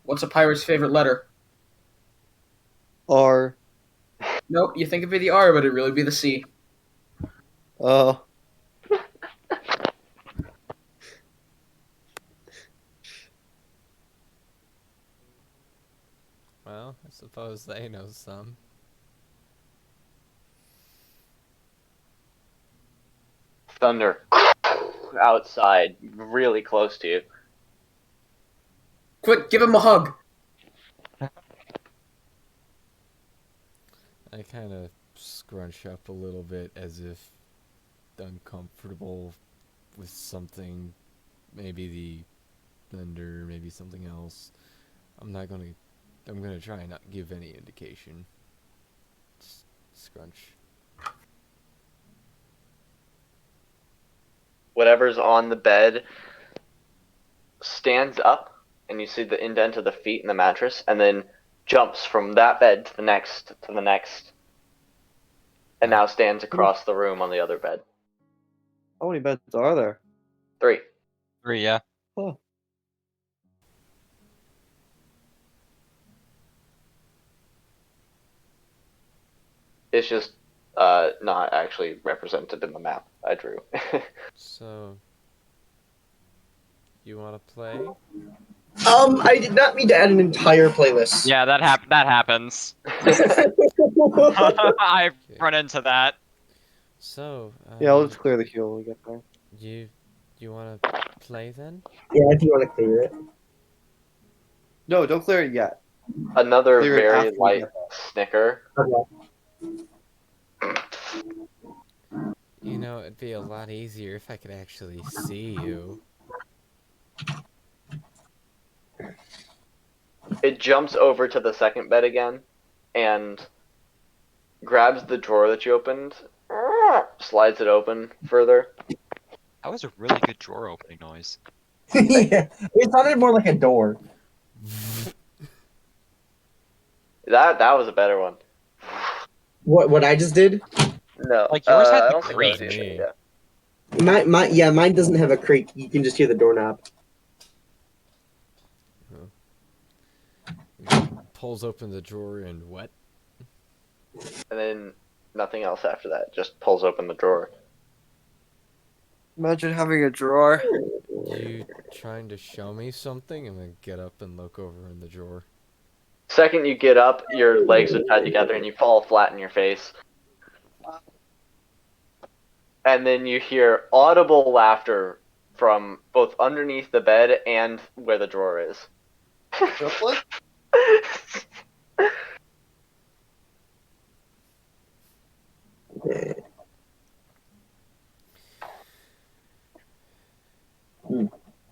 What's a pirate's favorite letter? R. Nope, you think it'd be the R, but it'd really be the C. Oh. Well, I suppose they know some. Thunder outside, really close to you. Quick, give him a hug. I kind of scrunch up a little bit as if uncomfortable with something. Maybe the thunder, maybe something else. I'm gonna try and not give any indication. Scrunch. Whatever's on the bed stands up, and you see the indent of the feet in the mattress, and then jumps from that bed to the next, and now stands across the room on the other bed. How many beds are there? 3. 3, yeah. Huh. It's just not actually represented in the map I drew. So, you want to play? I did not mean to add an entire playlist. Yeah, that happens. I've run into that. So, Yeah, I'll just clear the queue when we get there. you want to play then? Yeah, if you want to clear it. No, don't clear it yet. Another Clear it very after we light get there. snicker. Okay. You know, it'd be a lot easier if I could actually see you. It jumps over to the second bed again, and grabs the drawer that you opened, slides it open further. That was a really good drawer opening noise. Yeah, it sounded more like a door. That was a better one. What I just did? No, Like, yours had I the don't think that was creak. the issue. Me. Yeah. Mine doesn't have a creak. You can just hear the doorknob. Pulls open the drawer and what? And then nothing else after that. Just pulls open the drawer. Imagine having a drawer. You trying to show me something? I'm gonna get up and look over in the drawer. Second you get up, your legs are tied together and you fall flat in your face. And then you hear audible laughter from both underneath the bed and where the drawer is. Triplet?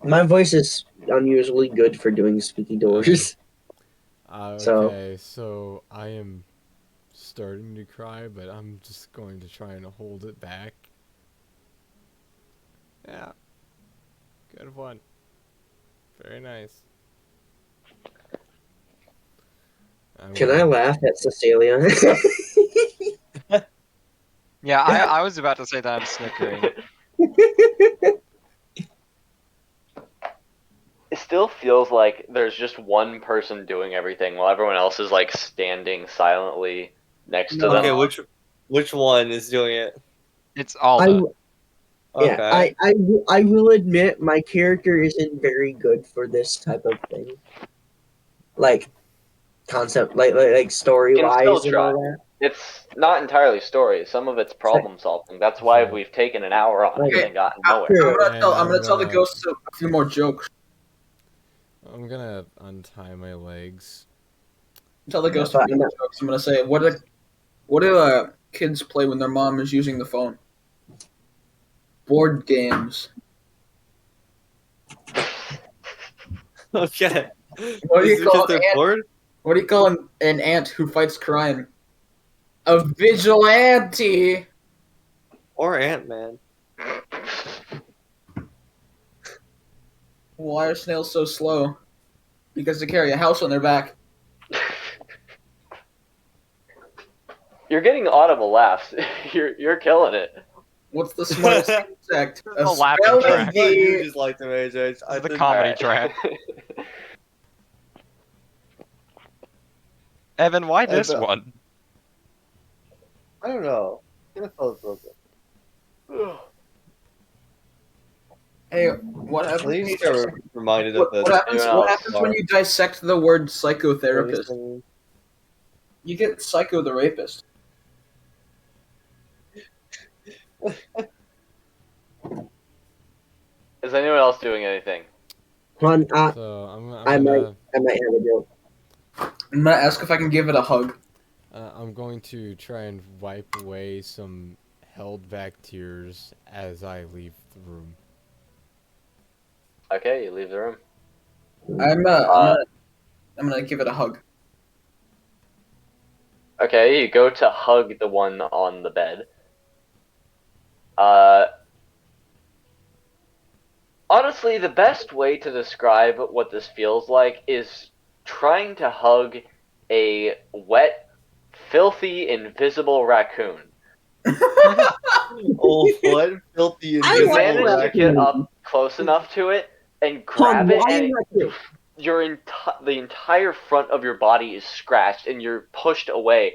My voice is unusually good for doing squeaky doors. So- Okay, so I am starting to cry, but I'm just going to try and hold it back. Yeah. Good one. Very nice. Can I laugh at Cecilia? Yeah, I was about to say that I'm snickering. It still feels like there's just one person doing everything while everyone else is like standing silently next to them. Okay, which one is doing it? It's all I, the. Okay. yeah, I will admit my character isn't very good for this type of thing. Like concept, like story Can still wise and all try. that. It's not entirely story. Some of it's problem solving. That's why we've taken an hour on it Okay. and gotten Uh, nowhere. sure. I'm gonna tell the gonna- ghost a few more jokes. I'm gonna untie my legs. Tell the ghost Yeah, a few more jokes. I'm gonna say, what do kids play when their mom is using the phone? Board games. Okay. What do Is you it call because they're an ant? bored? What do you call an ant who fights crime? A vigilante. Or Ant-Man? Why are snails so slow? Because they carry a house on their back. You're getting audible laughs. You're killing it. What's the smartest insect? The laughing track. You just like them, AJ. This is the comedy track. Evan, why this bet. one? I don't know. I think I felt broken. Hey, what I happens? think When you you just got dissect, reminded of this. what Anyone happens else? when you dissect the word psychotherapist? You get psycho the rapist. Is anyone else doing anything? Hun, So I'm I gonna might have a joke. I'm gonna ask if I can give it a hug. I'm going to try and wipe away some held back tears as I leave the room. Okay, you leave the room. I'm gonna give it a hug. Okay, you go to hug the one on the bed. Honestly, the best way to describe what this feels like is trying to hug a wet, filthy, invisible raccoon. Oh, what? Filthy I You invisible like manage to raccoon. get up close enough to it and Hun, grab it, why and not you? the entire front of your body is scratched, and you're pushed away,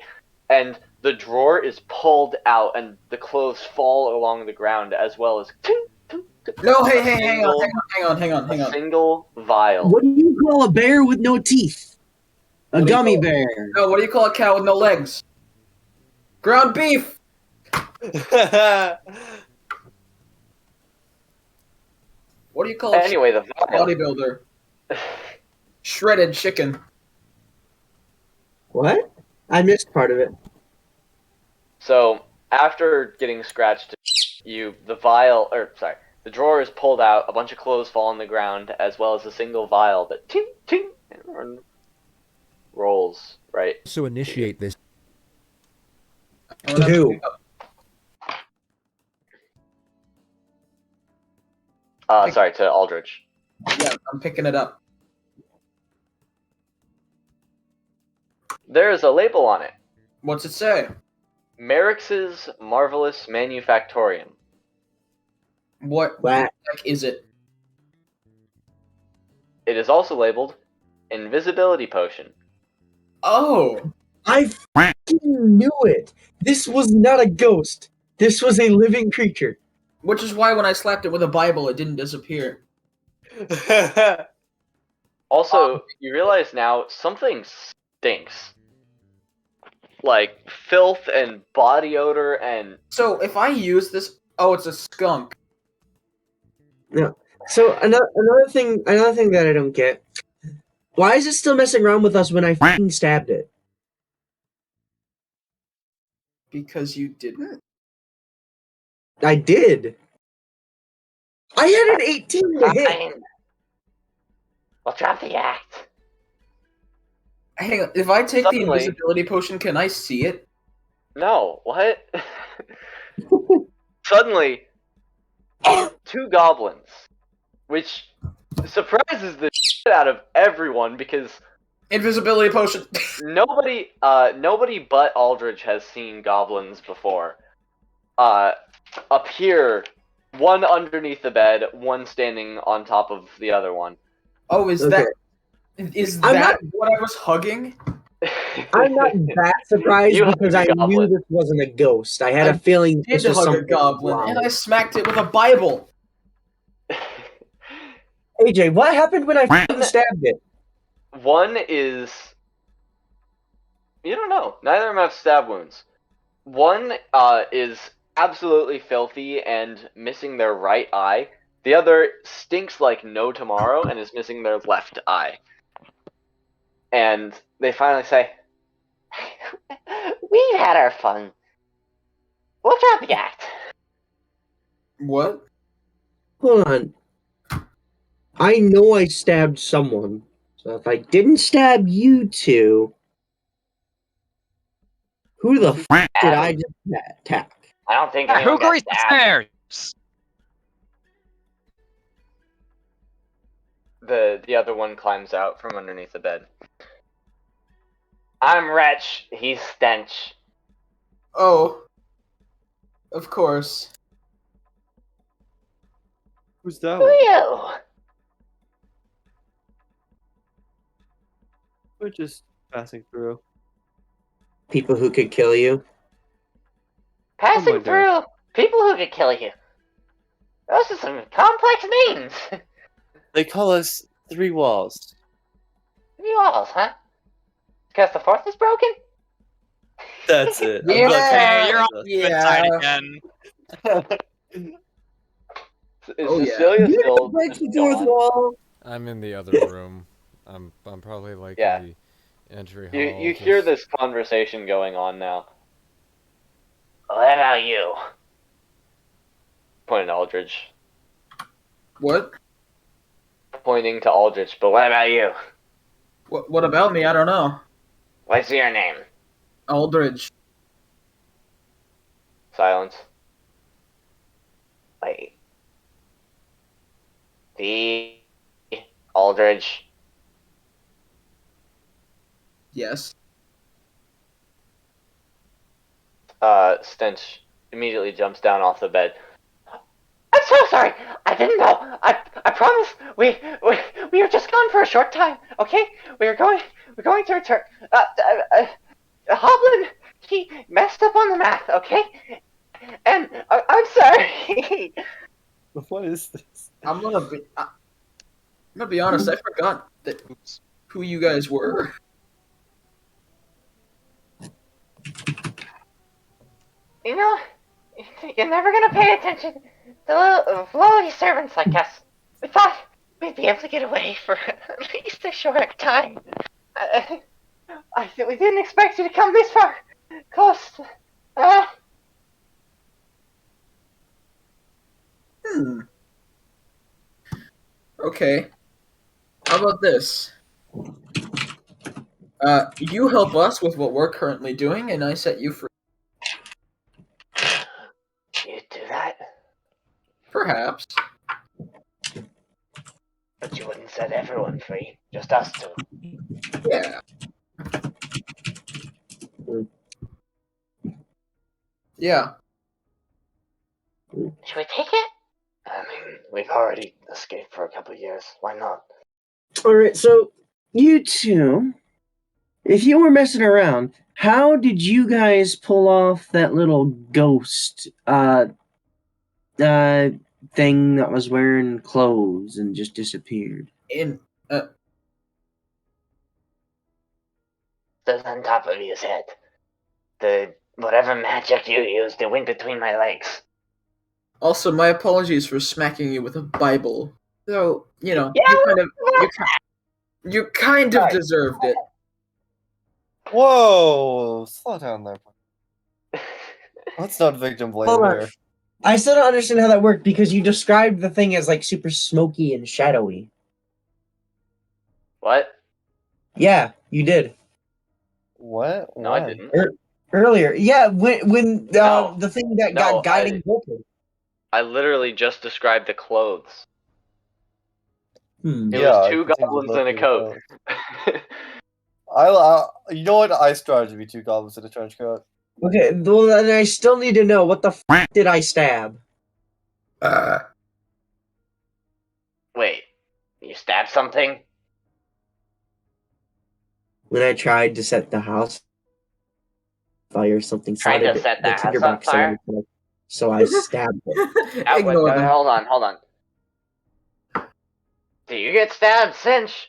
and the drawer is pulled out, and the clothes fall along the ground, as well as No, hey, A hang single- on. a single vial. What do you call a bear with no teeth? A What do you gummy call- bear. No, what do you call a cow with no legs? Ground beef. What do you call a Anyway, the vial. bodybuilder? Shredded chicken. What? I missed part of it. So after getting scratched the drawer is pulled out, a bunch of clothes fall on the ground, as well as a single vial that ting ting and rolls right. So initiate this. I'm gonna Who? pick up- Sorry, to Aldrich. Yeah, I'm picking it up. There is a label on it. What's it say? Merrick's Marvelous Manufactorium. What What? the heck is it? It is also labeled Invisibility Potion. Oh, I fucking knew it. This was not a ghost. This was a living creature. which is why when I slapped it with a Bible, it didn't disappear. Also, you realize now something stinks. Like filth and body odor and So if I use this, oh, it's a skunk. So another thing that I don't get. Why is it still messing around with us when I fucking stabbed it? Because you didn't? I did. I had an 18 to hit. fine. We'll drop the act. Hang on, if I take the Suddenly- invisibility potion, can I see it? No, what? Suddenly, 2 goblins, which surprises the shit out of everyone because Invisibility potion. nobody but Aldrich has seen goblins before. Appear, one underneath the bed, one standing on top of the other one. Oh, is Okay. that I'm that what I was hugging? I'm not that surprised You because I hugged a knew goblin. this wasn't a ghost. I had I a feeling Did this was hug a something goblin, wrong. and I smacked it with a Bible. AJ, what happened when I fucking stabbed it? One is... You don't know. Neither of them have stab wounds. One is absolutely filthy and missing their right eye. The other stinks like no tomorrow and is missing their left eye. And they finally say, "We've had our fun. We'll drop the act." What? Hold on. I know I stabbed someone. So if I didn't stab you two, who the fuck did I just attack? I don't think Yeah, anyone who got greased the stabbed. stairs? The other one climbs out from underneath the bed. "I'm Wretch, he's Stench." Oh. Of course. Who's that Who one? are you? We're just passing through. People who could kill you. Passing God. through people who could kill you. Those are some complex names. They call us Three Walls. You walls, huh? Because the fourth is broken? That's it. I'm Yeah. not Hey, you're on gonna- the good side again. Is Oh, yeah. Cecilia still Break the just fourth gone? wall. I'm in the other room. I'm probably like Yeah. in the entry You hall. hear just- this conversation going on now. "What about you?" Pointing to Aldrich. What? Pointing to Aldrich, but what about you? What about me? I don't know. What's your name? Aldridge. Silence. Wait. The Aldrich. Yes. Stench immediately jumps down off the bed. "I'm so sorry. I didn't know. I promise. We were just gone for a short time. Okay. We're going to return. Hoblin, he messed up on the math. Okay. And I'm sorry." What is this? I'm gonna be honest. I forgot that Oops. who you guys were. You know, you're never gonna pay attention to lowly servants like us. We thought we'd be able to get away for at least a short time. We didn't expect you to come this far close. Okay. How about this? You help us with what we're currently doing, and I set you free. You do that, Perhaps. but you wouldn't set everyone free. Just us two. Yeah. Yeah. Should we take it? I mean, we've already escaped for a couple of years. Why not? All right, so you two, if you were messing around, how did you guys pull off that little ghost thing that was wearing clothes and just disappeared? In Stood on top of his head. The whatever magic you used, it went between my legs. Also, my apologies for smacking you with a Bible. So, Yeah, you kind of Sorry. deserved it. Whoa! Slow down there. Let's not victim blame Hold on. here. I still don't understand how that worked because you described the thing as like super smoky and shadowy. What? Yeah, you did. What? No, I When? didn't. Earlier. Yeah, when No. the thing that No, got guiding bolted. I literally just described the clothes. Hmm. It Yeah, was two I think goblins both in a of the coat. you know what? I strive to be two goblins in a trench coat. Okay, well then I still need to know what the did I stab? Wait, you stabbed something? When I tried to set the house fire, something Tried to sounded set the the house tinderbox on fire? so I stabbed it. Ignore them. Hold on. Do you get stabbed, Cinch?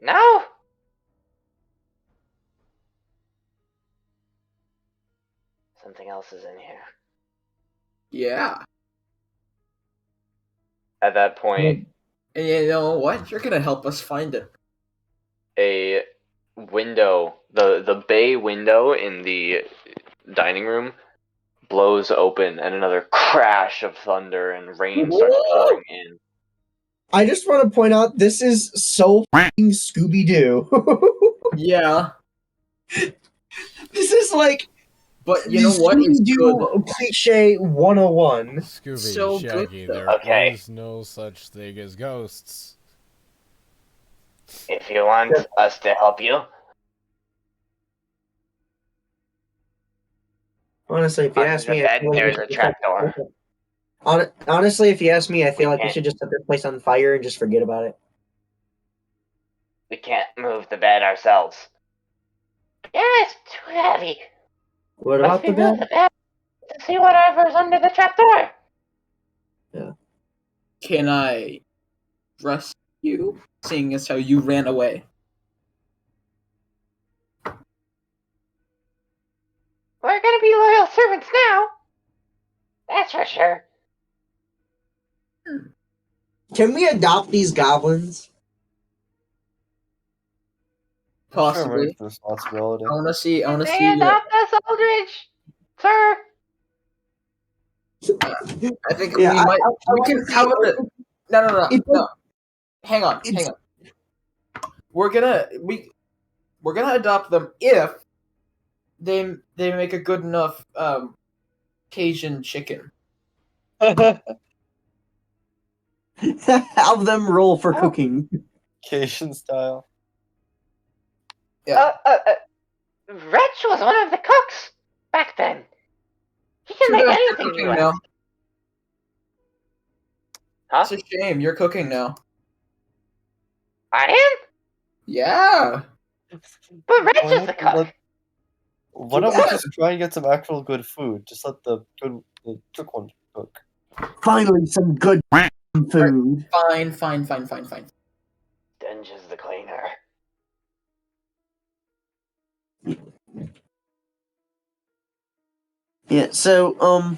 No? Something else is in here. Yeah. At that point, And you know what? You're gonna help us find it. a window, the bay window in the dining room, blows open, and another crash of thunder and rain starts pouring in. I just want to point out this is so fucking Scooby Doo. Yeah. This is like But you know what? It's good. Scooby-Doo cliche 101. Scooby, So good, Shaggy, though. there Okay. is no such thing as ghosts. If you want us to help you, Honestly, if you under ask the me, bed there's a trapdoor. Honestly, if you ask me, I feel We like we can't- should just set this place on fire and just forget about it. We can't move the bed ourselves. Yeah, it's too heavy. What Let's about the move bed? the bed to see whatever's under the trapdoor. Can I rescue you, seeing as how you ran away? We're gonna be loyal servants now. That's for sure. Can we adopt these goblins? I'm sure I'm ready Possibly. for responsibility. I wanna see. I wanna They see. adopt us, Aldrich, sir. I think Yeah, we might. I We wanna can. see- How about this? No. It's like- Hang on. it's- We're gonna adopt them if they make a good enough Cajun chicken. Have them roll for cooking. Cajun style. Yeah. Wretch was one of the cooks back then. He can Too make bad you're anything cooking you now. ask. Huh? It's a shame. You're cooking now. I am? Yeah. But Wretch Why is the don't we cook. Why don't we just try and get some actual good food? Just let the trick one cook. Finally, some good food. Fine. Stench is the cleaner. Yeah. So,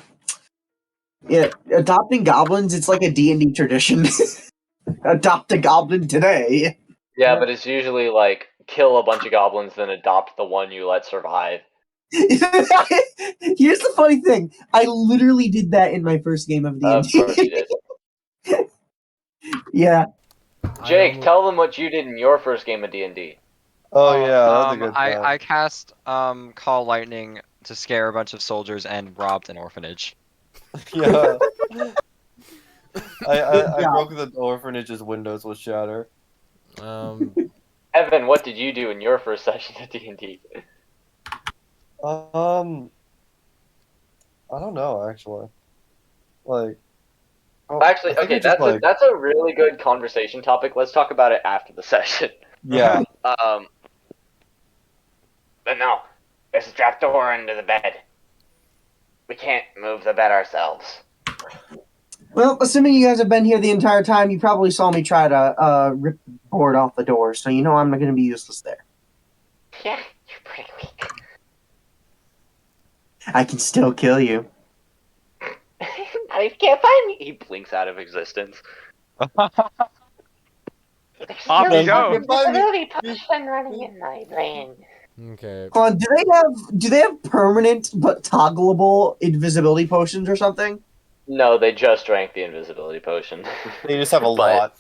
yeah, adopting goblins, it's like a D&D tradition. Adopt a goblin today. Yeah, but it's usually like kill a bunch of goblins, then adopt the one you let survive. Here's the funny thing. I literally did that in my first game of Of D&D. course you did. Yeah. Jake, almo- tell them what you did in your first game of D&D. Oh yeah, that was a good time. I cast Call Lightning to scare a bunch of soldiers and robbed an orphanage. Yeah. Good I job. broke the orphanage's windows with shatter. Evan, what did you do in your first session of D&D? I don't know actually. Like, Actually, I think I okay, just that's a really good conversation topic. Let's talk about it after the session. yeah. But no, there's a trapdoor under the bed. We can't move the bed ourselves. Well, assuming you guys have been here the entire time, you probably saw me try to rip the board off the door, so you know I'm not going to be useless there. Yeah, you're pretty weak. I can still kill you. Now you can't find me. He blinks out of existence. Off you go. Invisibility potion running in my brain. okay. Hold on, do they have permanent but toggleable invisibility potions or something? No, they just drank the invisibility potion. They just have a But lot.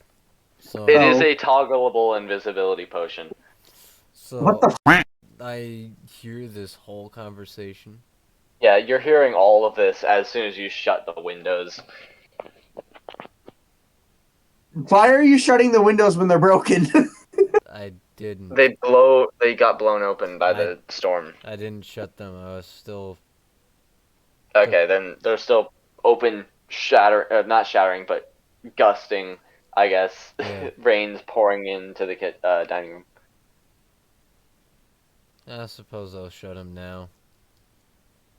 So it is a toggleable invisibility potion. What so the I hear this whole conversation. Yeah, you're hearing all of this as soon as you shut the windows. Why are you shutting the windows when they're broken? I didn't. They got blown open by the storm. I didn't shut them. I was still. Okay, then they're still open, not shattering, but gusting, I guess. Yeah. Rain's pouring into the dining room. I suppose I'll shut them now.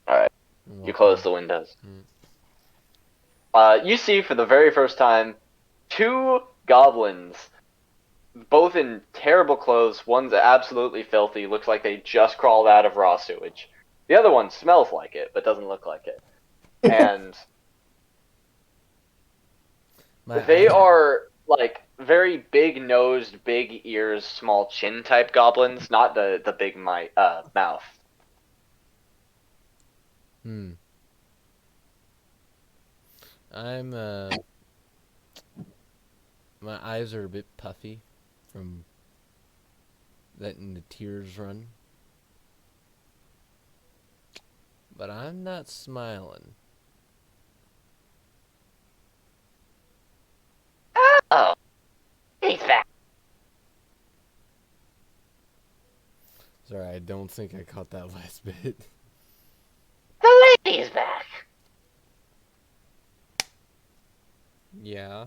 Alright, And you walk close in. the windows. Mm. You see for the very first time 2 goblins, both in terrible clothes. One's absolutely filthy, looks like they just crawled out of raw sewage. The other one smells like it, but doesn't look like it. And they are like very big nosed, big ears, small chin type goblins, not the big mouth. I'm my eyes are a bit puffy from letting the tears run. But I'm not smiling. Oh, he's back. Sorry, I don't think I caught that last bit. The lady's back. Yeah.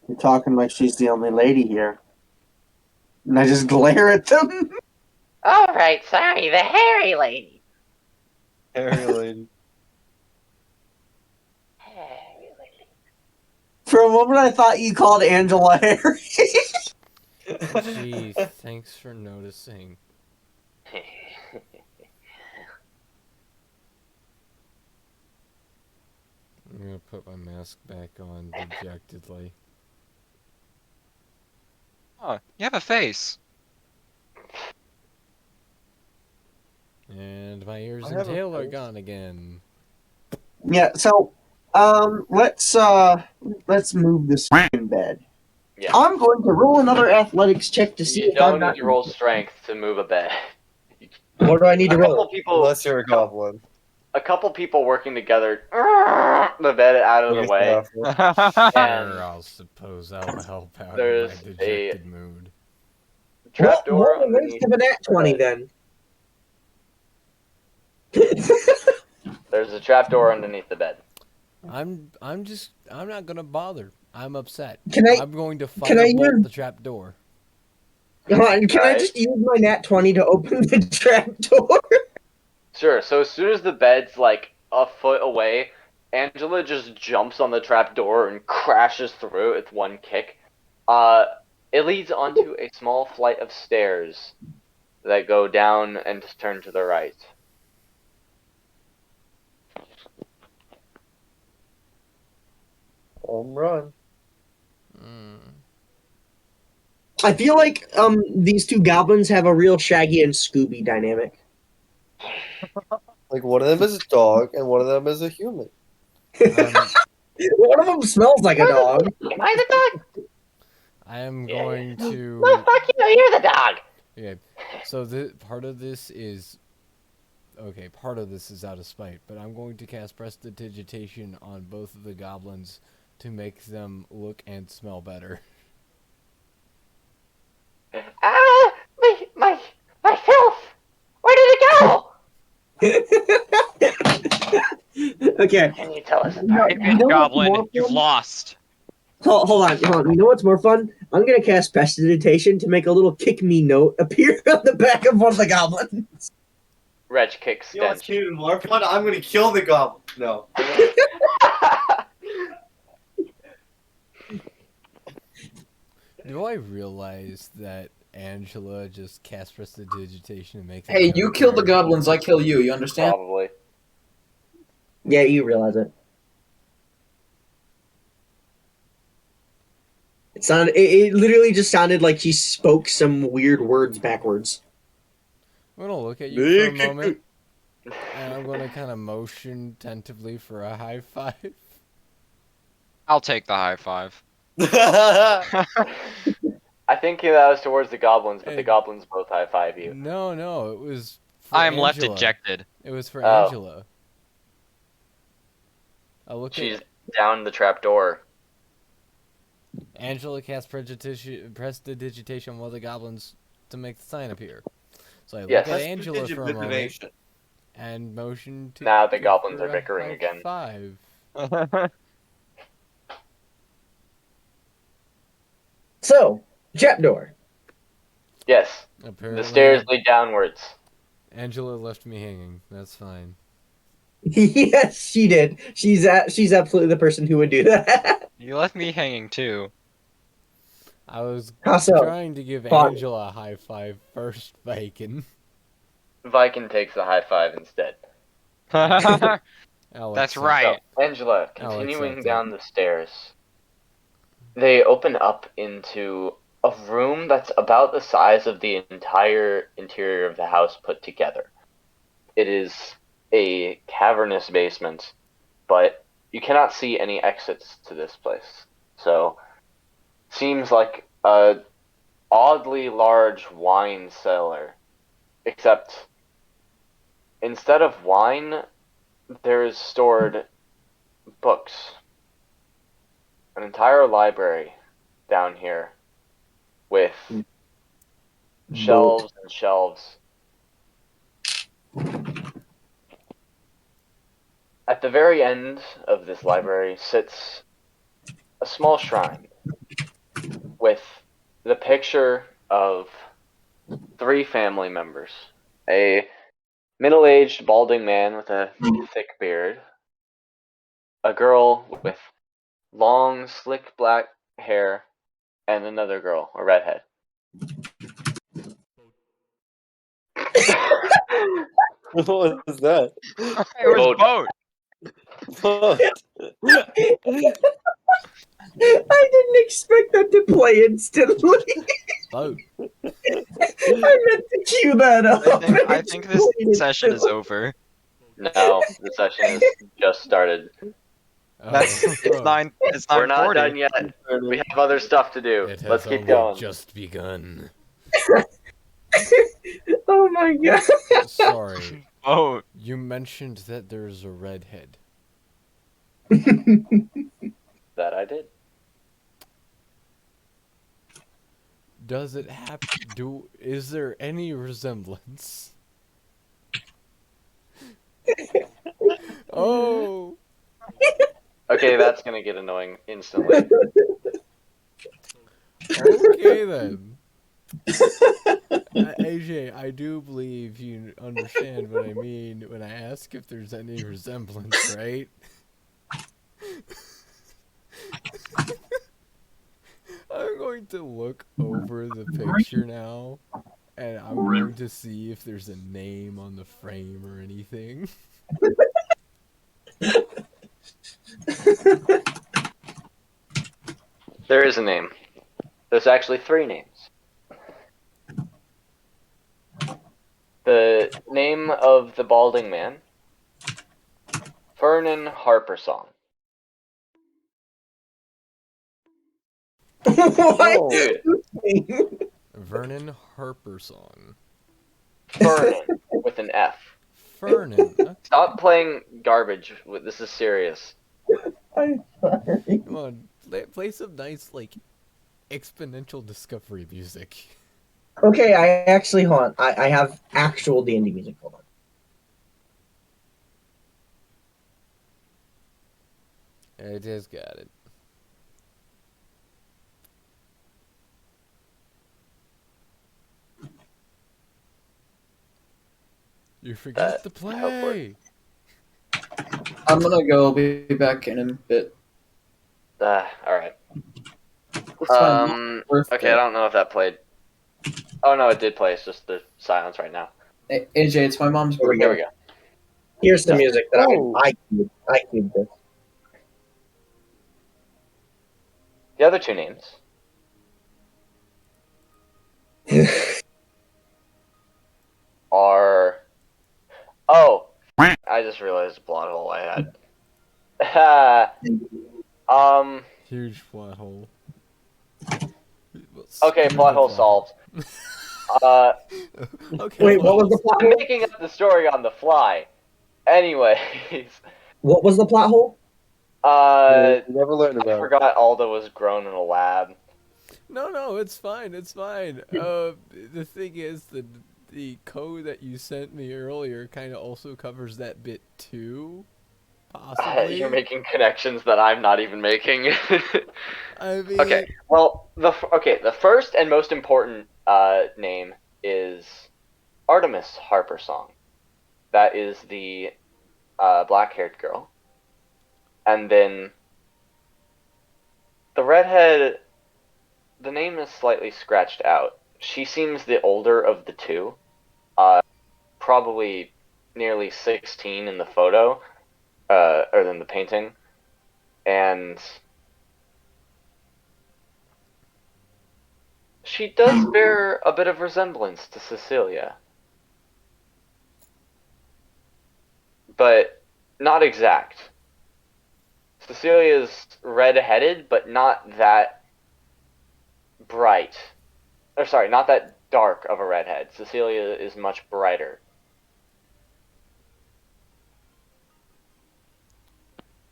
You're talking like she's the only lady here. And I just glare at them. All right, sorry, the hairy lady. Hairy lady. Hairy lady. For a moment, I thought you called Angela Harry. Gee, thanks for noticing. I'm gonna put my mask back on dejectedly. Oh, you have a face. And my ears I and have a tail are face. gone again. Yeah, so let's move this in bed. Yeah. I'm going to roll another athletics check to see You if I'm don't not. need to roll strength to move a bed. What do I need to roll? Unless you're a goblin. A couple people working together, the bed out of the way, and Sure, I'll suppose I'll help out in my there's dejected mood. trapdoor Roll a waste underneath. of a nat 20 the then. There's a trapdoor underneath the bed. I'm not gonna bother. I'm upset. Can I- I'm going to can I firebolt use- the trap door. Hold on, can I Alright. just use my nat 20 to open the trap door? Sure. So as soon as the bed's like a foot away, Angela just jumps on the trapdoor and crashes through it with one kick. It leads onto a small flight of stairs that go down and turn to the right. Home run. I feel like these 2 goblins have a real Shaggy and Scooby dynamic. Like one of them is a dog and one of them is a human. One of them smells like a dog. Am I the dog? I am Yeah. going to. No, fuck you, you're the dog. Okay, so part of this is. Okay, part of this is out of spite, but I'm going to cast Prestidigitation on both of the goblins to make them look and smell better. Ah, my filth. Where did it go? Okay. Can you tell us No, apart? you know what's Goblin, more you've fun? lost. Hold on. You know what's more fun? I'm gonna cast Prestidigitation to make a little kick me note appear on the back of one of the goblins. Wretch kick You know what's stench. even more fun? I'm gonna kill the goblin. No. Do I realize that Angela just cast Prestidigitation to make them Hey, come you kill the appear? goblins, I kill you. You understand? Probably. Yeah, you realize it. It literally just sounded like he spoke some weird words backwards. I'm gonna look at you for a moment, and I'm gonna kind of motion tentatively for a high five. I'll take the high five. I think that was towards the goblins, but the Hey. goblins both high five you. No, it was for I am left Angela. ejected. It was for Oh. Angela. I look She's at down the trap door. Angela cast Prestidigitation on one of the goblins to make the sign appear. So I look Yes. at Angela for a moment Divination. and motion to Now the give goblins her are a bickering high again. Five. So, trapdoor. Yes. Apparently, The stairs lead downwards. Angela left me hanging. That's fine. Yes, she did. She's absolutely the person who would do that. You left me hanging too. I was How so? trying to give Fine. Angela a high five first, Bacon. Viking takes the high five instead. I'll That's accept. right. So, Angela, I'll continuing accept down the stairs, they open up into a room that's about the size of the entire interior of the house put together. It is a cavernous basement, but you cannot see any exits to this place. So, seems like a oddly large wine cellar, except instead of wine, there is stored books. An entire library down here with shelves and shelves. At the very end of this library sits a small shrine with the picture of 3 family members. A middle-aged balding man with a thick beard, a girl with long, slick black hair, and another girl, a redhead. What was that? It was boat. What? I didn't expect that to play instantly. Vote. I meant to cue that up. I think this session is over. No, the session has just started. That's Oh. it's 9. It's We're not 9:40. done yet. We have other stuff to do. It has Let's keep only going. just begun. Oh my god. Sorry. Oh, You mentioned that there's a redhead. That I did. Does it is there any resemblance? Oh, Okay, that's gonna get annoying instantly. okay then. AJ, I do believe you understand what I mean when I ask if there's any resemblance, right? I'm going to look over the picture now, and I'm going to see if there's a name on the frame or anything. There is a name. There's actually 3 names. The name of the balding man, Fernan Harpersong. What? No. Dude, Vernon Harper song. Fernan with an F. Fernan. Okay. Stop playing garbage. This is serious. I'm sorry. Come on, play some nice like exponential discovery music. Okay, I actually hold on. I have actual D&D music. Hold on. I just got it. You forget to play. I'm gonna go. I'll be back in a bit. All right. It's my mom's birthday. Okay, I don't know if that played. Oh no, it did play. It's just the silence right now. AJ, it's my mom's There we birthday. There we go. Here's the music that Oh. I queued The other two names this. are. Oh, I just realized the plot hole I had. Huge plot hole. Okay, plot hole solved. Okay. Wait, plot what was the hole plot I'm hole? making up the story on the fly. Anyways, What was the plot hole? You never learned I about it. forgot Alda was grown in a lab. No, it's fine. It's fine. The thing is, the code that you sent me earlier kind of also covers that bit too, possibly. You're making connections that I'm not even making. I mean, Okay, well, the first and most important name is Artemis Harper Song. That is the black-haired girl, and then the redhead. The name is slightly scratched out. She seems the older of the two, probably nearly 16 in the photo, or in the painting, and she does bear a bit of resemblance to Cecilia, but not exact. Cecilia's red-headed, but not that bright. Or sorry, not that dark of a redhead. Cecilia is much brighter.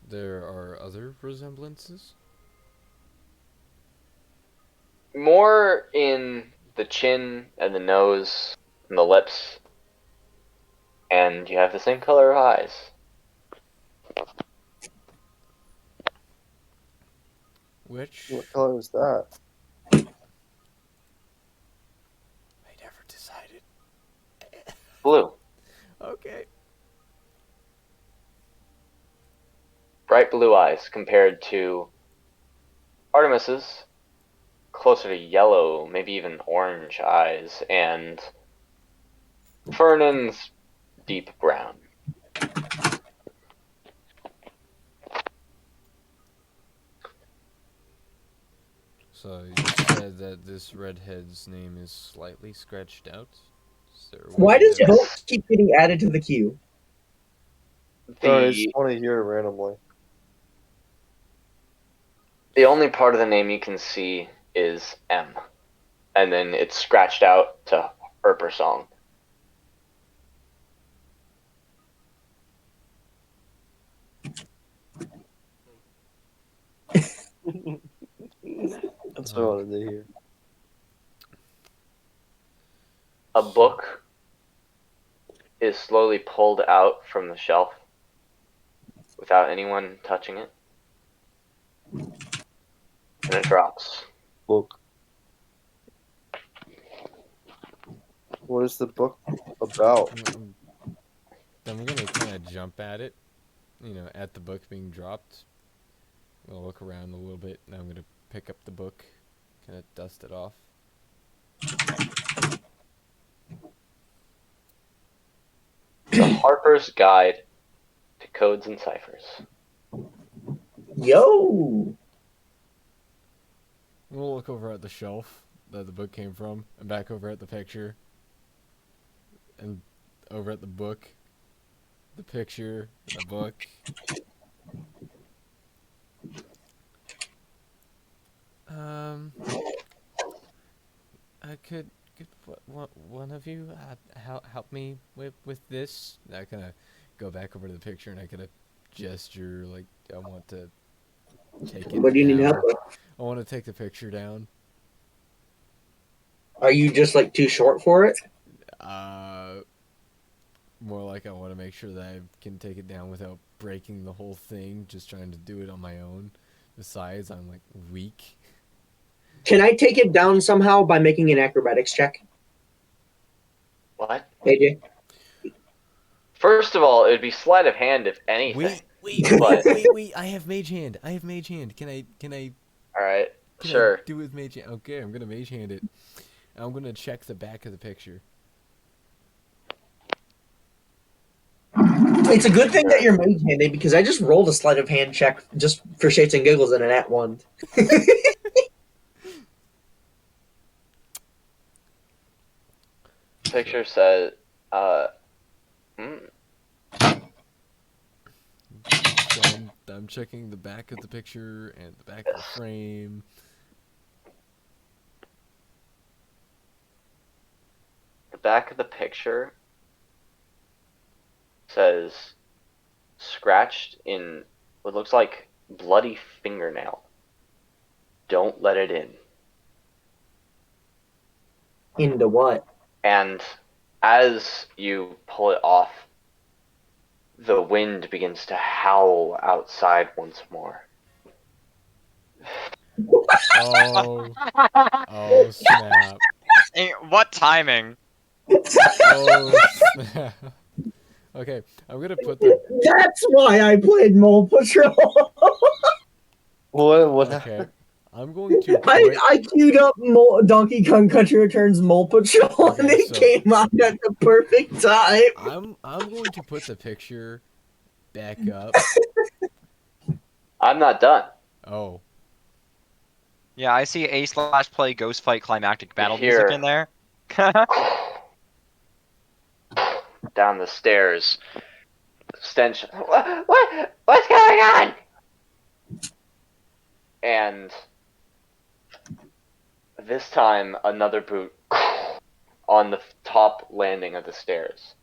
there are other resemblances. More in the chin and the nose and the lips. And you have the same color eyes. Which What color is that? I never decided. Blue. Okay. Bright blue eyes compared to Artemis's closer to yellow, maybe even orange eyes, and Fernan's deep brown. So you said that this redhead's name is slightly scratched out. Is there a way Why does to- Hope keep getting added to the queue? Sorry, I just The want to hear it randomly. the only part of the name you can see is M, and then it's scratched out to Harper Song. That's what I wanted to hear. A book is slowly pulled out from the shelf without anyone touching it, and it drops. Book. What is the book about? Then we're gonna kind of jump at it, at the book being dropped. We'll look around a little bit, and I'm gonna pick up the book, kind of dust it off. The Harper's Guide to Codes and Ciphers. Yo! We'll look over at the shelf that the book came from, and back over at the picture, and over at the book, the picture, the book. Um, could one of you help me with this? I kind of go back over to the picture and I kind of gesture like I want to take it What do you need down. help with? I want to take the picture down. Are you just like too short for it? More like I want to make sure that I can take it down without breaking the whole thing. Just trying to do it on my own. Besides, I'm like weak. Can I take it down somehow by making an acrobatics check, What? AJ? First of all, it would be sleight of hand if anything. But Wait! I have mage hand. Can I all right, sure. do it with mage hand? Okay, I'm gonna mage hand it. I'm gonna check the back of the picture. It's a good thing that you're mage handed because I just rolled a sleight of hand check just for shits and giggles and an at one. Picture says, hmm. So I'm checking the back of the picture and the back of the frame. The back of the picture says, scratched in what looks like bloody fingernail. Don't let it in. Into what? And as you pull it off, the wind begins to howl outside once more. Oh, oh snap! What timing? Oh snap! Okay, I'm gonna put the. That's why I played Mole Patrol. What Okay, happened? I'm going to I, put. I queued up Donkey Kong Country Returns Mole Patrol and Okay, it so came out at the perfect time. I'm going to put the picture back up. I'm not done. Oh, Yeah, I see A/play Ghost Fight climactic battle music Here. in there. Down the stairs. Stench. What's going on? And this time, another boot on the top landing of the stairs.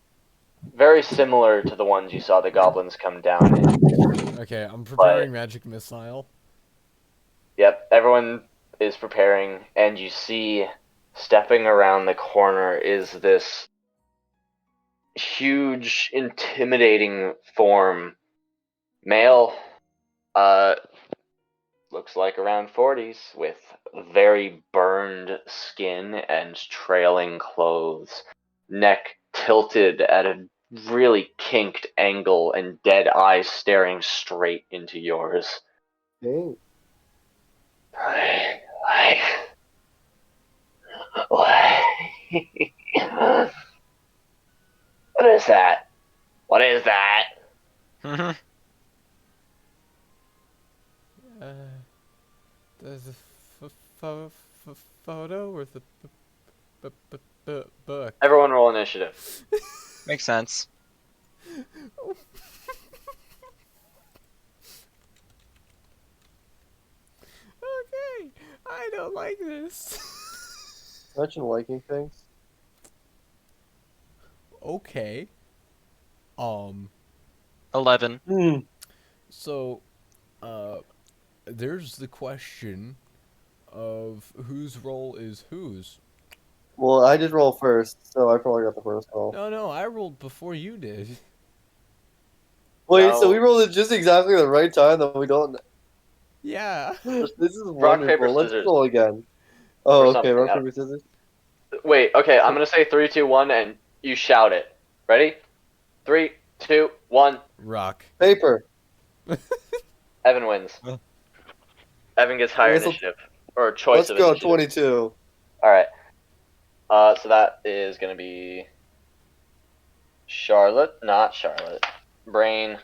Very similar to the ones you saw the goblins come down in. okay. I'm preparing magic missile. Yep, everyone is preparing, and you see stepping around the corner is this huge, intimidating form. Male, looks like around 40s, with very burned skin and trailing clothes. Neck tilted at a really kinked angle, and dead eyes staring straight into yours. Hey, What is that? What is that? There's a photo or the book. Everyone roll initiative. Makes sense. Okay, I don't like this. imagine liking things. Okay. 11. So, there's the question of whose role is whose. Well, I did roll first, so I probably got the first roll. No, I rolled before you did. Wait, No. so we rolled at just exactly the right time that we don't. Yeah. This is Rock, wonderful. paper, Let's scissors. roll again. Oh, Or okay. something. Rock, paper, scissors. Wait, okay, I'm gonna say 3, 2, 1, and you shout it. Ready? 3, 2, 1. Rock. Paper. Evan wins. Evan gets higher Let's- initiative. Or choice Let's of go. initiative. 22. Alright. So that is gonna be Charlotte, not Charlotte. Brain.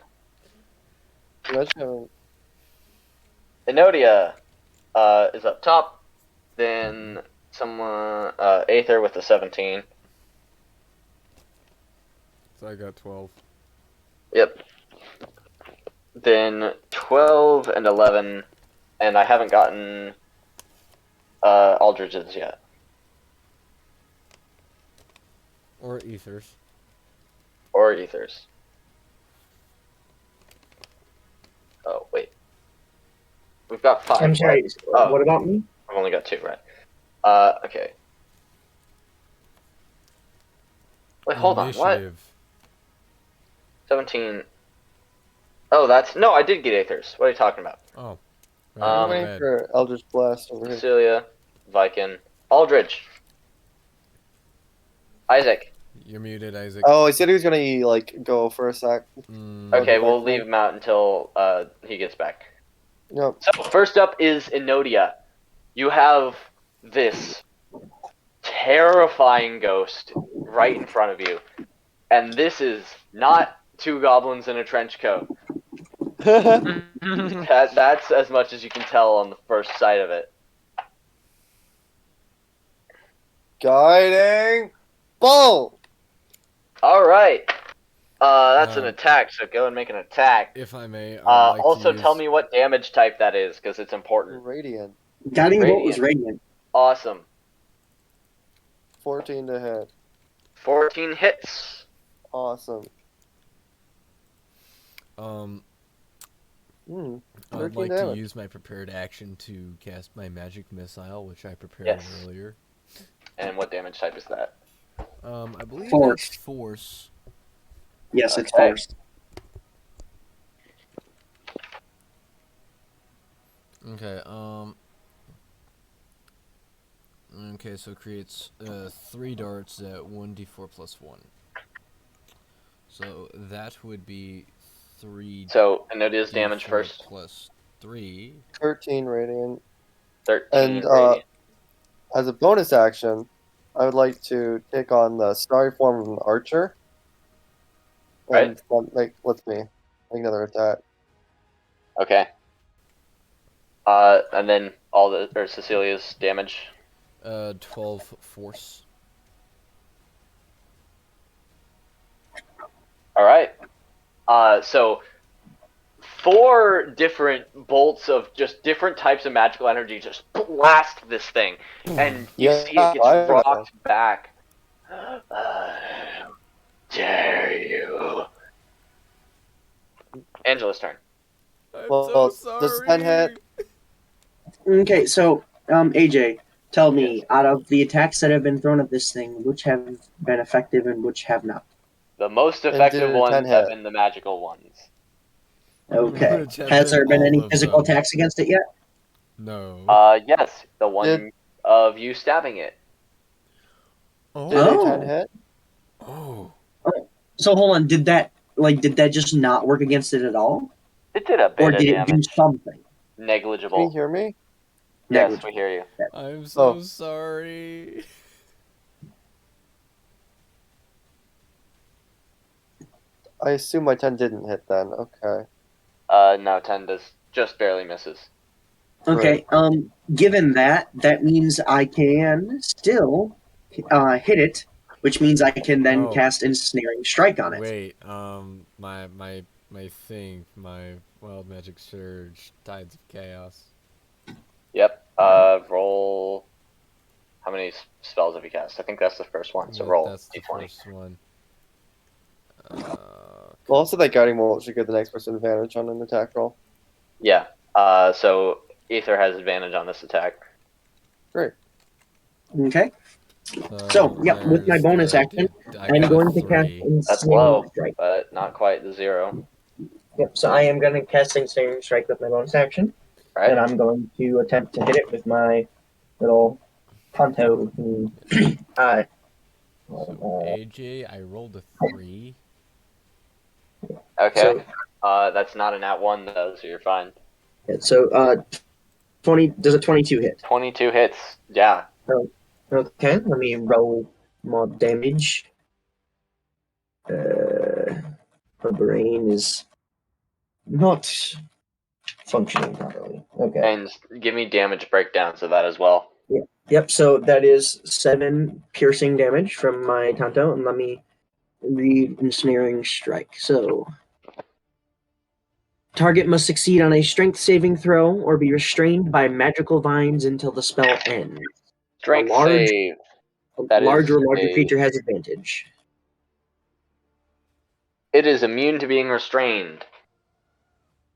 Imagine having- Enodia is up top. Then someone Aether with the 17. So I got 12. Yep. Then 12 and 11, and I haven't gotten Aldridge's yet. Or ethers. Or ethers. Oh, wait. We've got 5. I'm sorry. right? Oh. What about me? I've only got 2, right? Okay. Wait, hold on, what? Initiative. 17. Oh, that's... No, I did get Aethers. What are you talking about? Oh. Um, I'm waiting for Eldritch Blast over here. Cecilia, Viking, Aldridge. Isaac. You're muted, Isaac. Oh, he said he was gonna like go for a sec. Okay, we'll back leave then. him out until he gets back. Yep. So, first up is Enodia. You have this terrifying ghost right in front of you. And this is not 2 goblins in a trench coat. That's as much as you can tell on the first sight of it. Guiding bolt. Alright. That's an Um, attack, so go and make an attack. If I may, I'd like Also, to tell use- me what damage type that is, because it's important. Radiant. Guiding bolt was radiant. Awesome. 14 to hit. 14 hits. Awesome. I'd 13 like to damage. use my prepared action to cast my magic missile, which I prepared Yes. earlier. And what damage type is that? I believe Force. it's force. Yes, it's Okay. forced. Okay, okay, so it creates 3 darts at 1d4 plus 1. So that would be 3 So, Enodia's damage first. plus 3. 13 radiant. 13 And, radiant. As a bonus action, I would like to take on the starry form of an archer. And let's make another attack. Okay. And then Cecilia's damage. 12 force. Alright. So 4 different bolts of just different types of magical energy just blast this thing. And you Yeah, see it gets I rocked back. Dare you. Angela's turn. I'm Well, so does sorry. 10 hit? Okay, so AJ, tell me, out of the attacks that have been thrown at this thing, which have been effective and which have not? The most And effective did a 10 ones have hit? been the magical ones. Okay. Which have Has been there been all any of physical them. attacks against it yet? No. Yes, the one of you stabbing it. Oh. Did a 10 hit? Oh. So hold on, did that just not work against it at all? It did a Or bit of did it do damage. something? Can you Negligible. hear me? Yes, Negligible. we hear you. I'm so Oh. sorry. I assume my 10 didn't hit then. Okay. No, 10 just barely misses. Okay, given that, that means I can still hit it, which means I can then Oh. cast Ensnaring Strike on it. Wait, my thing, my Wild Magic Surge, Tides of Chaos. Yep. Roll. How many spells have you cast? I think that's the first one. So roll That's the d20. first one. Well, also that guiding bolt should give the next person advantage on an attack roll. Yeah. So Ether has advantage on this attack. Okay, so yeah, with my there's bonus the- action, I I'm got going to cast 3. That's low, Ensnaring Strike. but not quite the 0. Yep, so I am going to cast Ensnaring Strike with my bonus action, Right? and I'm going to attempt to hit it with my little Ponto. So AJ, I rolled a 3. Okay. That's not a nat 1 though, so you're fine. So 20. Does a 22 hit? 22 hits. Yeah. Okay, let me roll more damage. My brain is not functioning properly. Okay. And give me damage breakdowns of that as well. Yep, so that is 7 piercing damage from my Tonto, and let me read Ensnaring Strike. So Target must succeed on a strength saving throw or be restrained by magical vines until the spell ends. Strength large- save. A That large is or larger a- creature has advantage. It is immune to being restrained,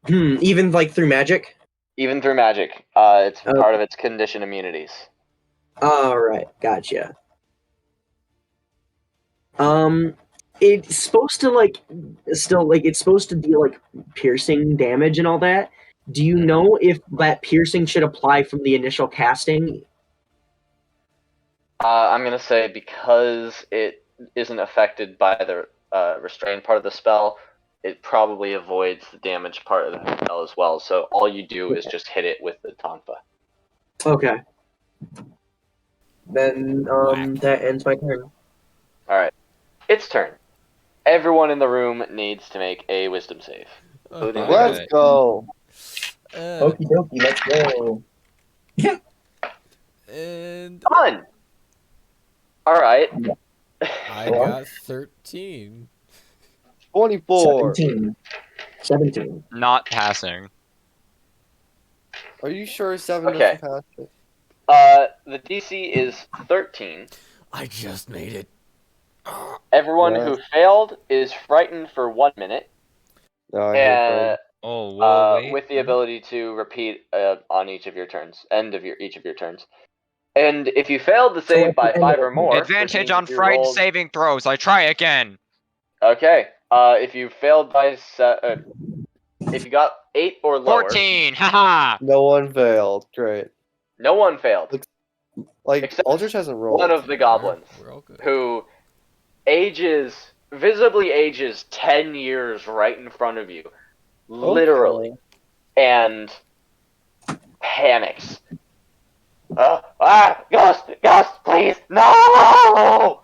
Even like through magic? even through magic. It's Okay. part of its condition immunities. Alright, gotcha. It's supposed to it's supposed to deal like piercing damage and all that. Do you know if that piercing should apply from the initial casting? I'm gonna say because it isn't affected by the restrained part of the spell, it probably avoids the damage part of the spell as well. So all you do is just hit it with the tonfa. Okay. Then Whack. that ends my turn. All right, its turn. Everyone in the room needs to make a wisdom save. Including the Let's ghost. go. Okie dokie, let's go. And Done. All right. I got 13. 24. 17. Not passing. Are you sure 7 Okay. doesn't pass it? The DC is 13. I just made it. Everyone Nice. who failed is frightened for 1 minute, No, I hear Fred. Oh, whoa, wait. with the ability to repeat on each of your turns, each of your turns. And if you failed to save at by the end 5 of or more, which Advantage means on if you frightened rolled- saving throws. I try again. Okay. If you failed by if you got 8 or lower, 14. Haha. No one failed. Great. no one failed. Like, Except Aldrich hasn't rolled. One of the goblins We're all good. who visibly ages 10 years right in front of you, literally, and panics. Ghost, please, no!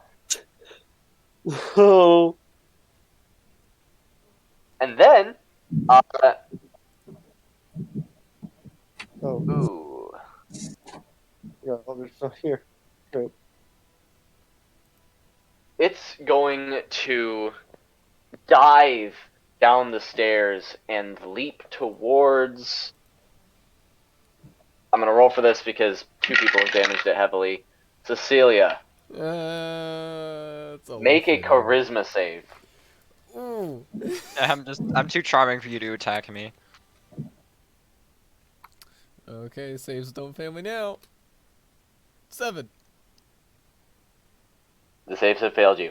Oh. And then, Oh, ooh, yeah, Aldrich's not here. Great. it's going to dive down the stairs and leap towards. I'm gonna roll for this because 2 people have damaged it heavily. Cecilia, It's make a fitting. charisma save. Ooh. I'm too charming for you to attack me. Okay, saves don't fail me now. 7. The saves have failed you.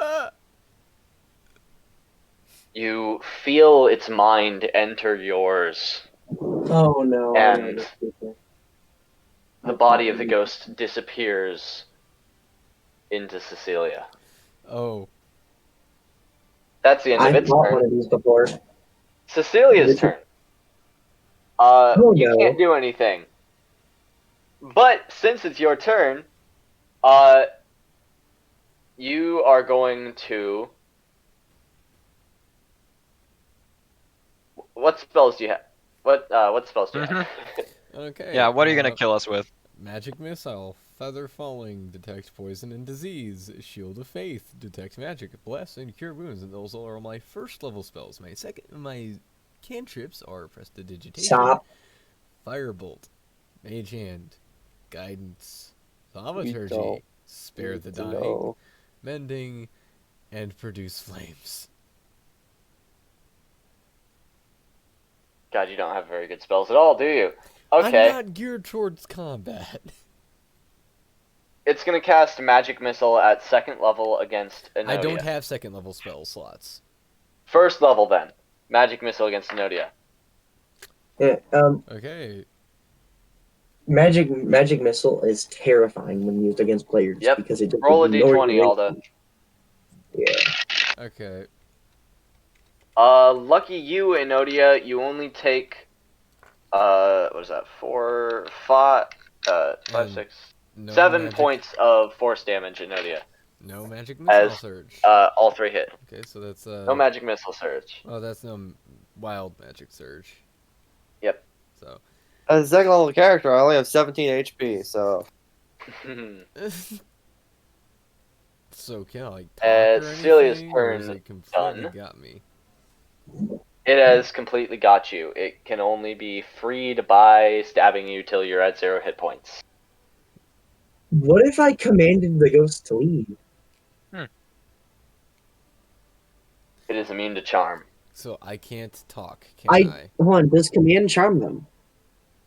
Ah. You feel its mind enter yours, Oh no. and the body of the ghost disappears into Cecilia. Oh. That's the end of I've its bought one turn. of these before. Cecilia's turn. You no. can't do anything. But since it's your turn, you are going to. What spells do you have? What spells do you have? Okay. Yeah, what are you gonna kill us with? Magic missile, feather falling, detect poison and disease, shield of faith, detect magic, bless and cure wounds, and those are all my first level spells. My cantrips are prestidigitation, Stop. firebolt, mage hand, guidance, We thaumaturgy, don't spare the need to dying, know. mending, and produce flames. God, you don't have very good spells at all, do you? Okay. I'm not geared towards combat. It's gonna cast Magic Missile at 2nd level against Enodia. I don't have second level spell slots. 1st level then. Magic Missile against Enodia. Yeah, Okay. magic missile is terrifying when used against players Yep. because it just Roll a ignores d20, your Alda. range. Yeah. Okay. Lucky you, Enodia, you only take, what is that, 4, 5, 5, 6, No 7 magic, points of force damage, Enodia. No magic missile As, surge. all 3 hit. Okay, so that's No Magic Missile Surge. Oh, that's no wild magic surge. Yep. So. As a 2nd level character, I only have 17 HP, so. So can I like talk or Cecilia's anything, or is turn it completely done. got me? It has completely got you. It can only be freed by stabbing you till you're at 0 hit points. What if I commanded the ghost to leave? It is immune to charm. So I can't talk, can I? Hold on, does command charm them?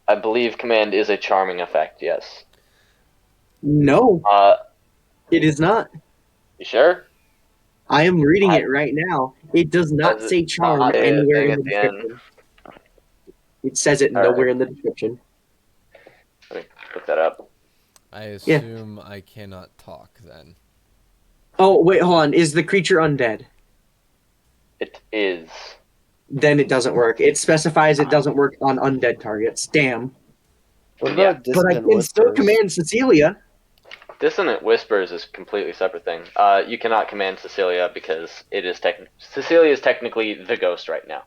I believe command is a charming effect, yes. No, it is not. You sure? I am reading it right now. It does not Does it say charm not say a anywhere thing in the at the end? description. It says it All nowhere right. in the description. Let me look that up. I assume I cannot talk then. Oh, wait, hold on. Is the creature undead? It is. Then it doesn't work. It specifies it doesn't work on undead targets. Damn. What Yeah. about But I dissonant can still whispers? command Cecilia. Dissonant whispers is a completely separate thing. You cannot command Cecilia because it is Cecilia is technically the ghost right now.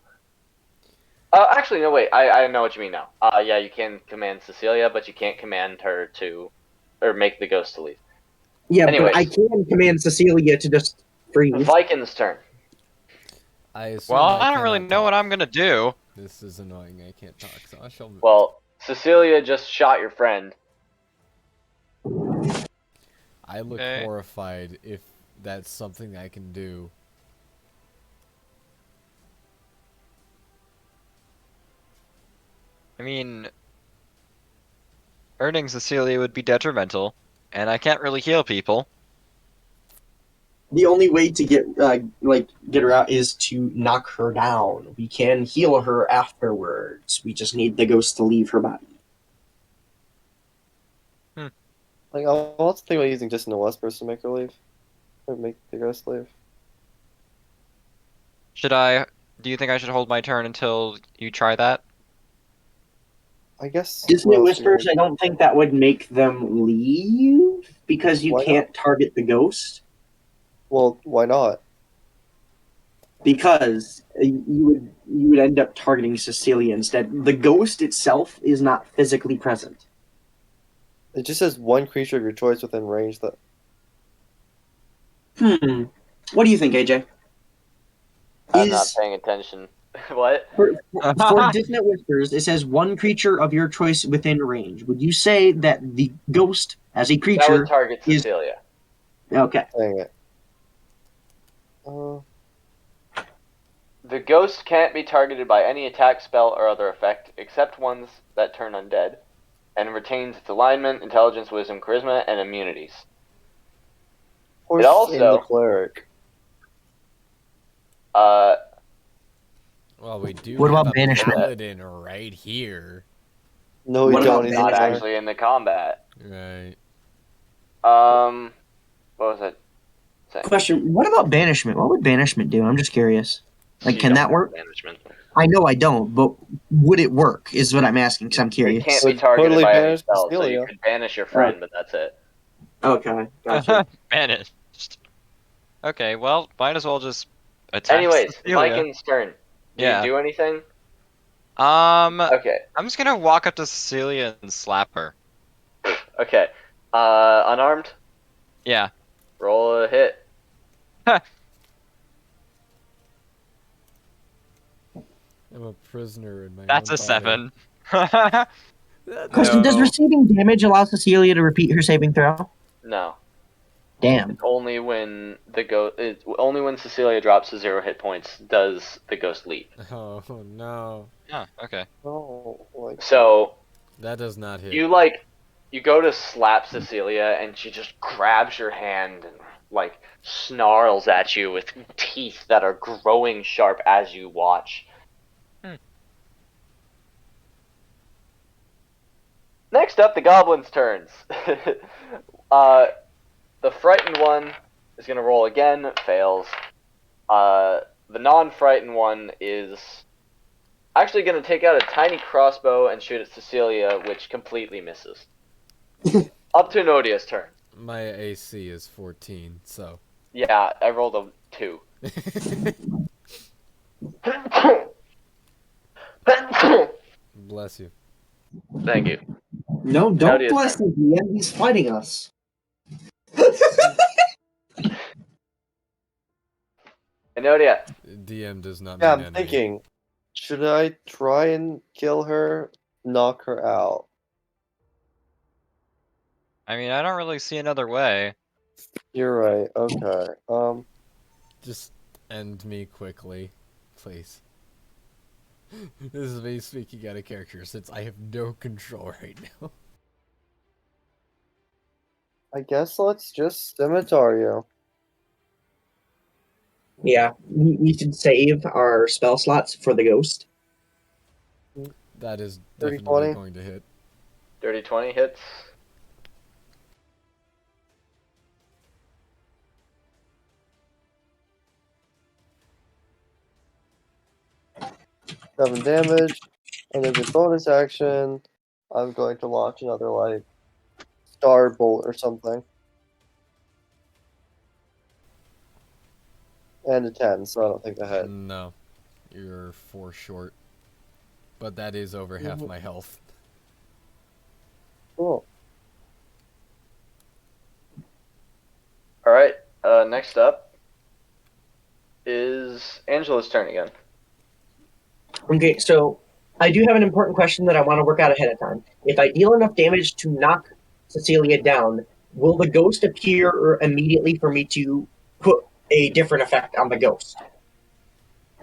Actually, no, wait. I know what you mean now. Yeah, you can command Cecilia, but you can't command her to, or make the ghost to leave. Yeah, Anyways. but I can command Cecilia to just freeze. Viking's turn. I assume Well, I I don't really cannot know what talk. I'm gonna do. This is annoying. I can't talk, so I shall move. Well, Cecilia just shot your friend. I look Okay. horrified if that's something I can do. I mean, earning Cecilia would be detrimental, and I can't really heal people. The only way to get her out is to knock her down. We can heal her afterwards. We just need the ghost to leave her body. Like, I'll also think about using dissonant whispers to make her leave. Or make the ghost leave. Should I? Do you think I should hold my turn until you try that? I guess. Dissonant well, whispers, I don't think that would make them leave because you Why not? can't target the ghost. Well, why not? Because you would end up targeting Cecilia instead. The ghost itself is not physically present. It just says one creature of your choice within range that. What do you think, AJ? I'm not paying attention. What? For Dissonant Whispers, it says one creature of your choice within range. Would you say that the ghost as a That creature would target is Cecilia. okay? Dang it. The ghost can't be targeted by any attack, spell, or other effect, except ones that turn undead, and retains its alignment, intelligence, wisdom, charisma, and immunities. Horse also- in the cleric. Well, we do What have about a banishment? paladin right here. No, we What don't. about He's Not not actually in the combat. Right. What was it? saying? Question: what about banishment? What would banishment do? I'm just curious. Like, You can don't that have work? Management. I know I don't, but would it work? Is what I'm asking because I'm It curious. can't be Would targeted totally by any banish spell, so you Cecilia. could banish your friend, but that's it. Okay, gotcha. Banished. Okay, well, might as well just attack Anyways, Cecilia. Viking's turn. Do Yeah. you do anything? Okay. Okay. I'm just gonna walk up to Cecilia and slap her. Okay. Unarmed? Yeah. Roll a hit. I'm a prisoner in my That's own a body. 7. Question: does No. receiving damage allow Cecilia to repeat her saving throw? No. Damn. Only when only when Cecilia drops to 0 hit points does the ghost leave. Oh no. Oh, okay. Oh, like. So That does not hit. you go to slap Cecilia and she just grabs your hand and snarls at you with teeth that are growing sharp as you watch. Next up, the goblin's turns. The frightened one is gonna roll again, fails. The non-frightened one is actually gonna take out a tiny crossbow and shoot at Cecilia, which completely misses. Up to Nodia's turn. My AC is 14, so. Yeah, I rolled a 2. Bless you. Thank you. No, don't Nodia's bless turn. him. DM. He's fighting us. Hey, Nodia. DM does not Yeah, mean I'm enemy. thinking. Should I try and kill her? Knock her out? I mean, I don't really see another way. You're right. Okay. Just end me quickly, please. This is me speaking out of character since I have no control right now. I guess let's just scimitar you. Yeah, we should save our spell slots for the ghost. That is 30, definitely 20. going to hit. Dirty 20 hits. Seven damage. And as a bonus action, I'm going to launch another like star bolt or something. And a 10, so I don't think that hit. No, you're 4 short. But that is over half my health. Cool. Alright, next up is Angela's turn again. Okay, so I do have an important question that I want to work out ahead of time. If I deal enough damage to knock Cecilia down, will the ghost appear immediately for me to put a different effect on the ghost?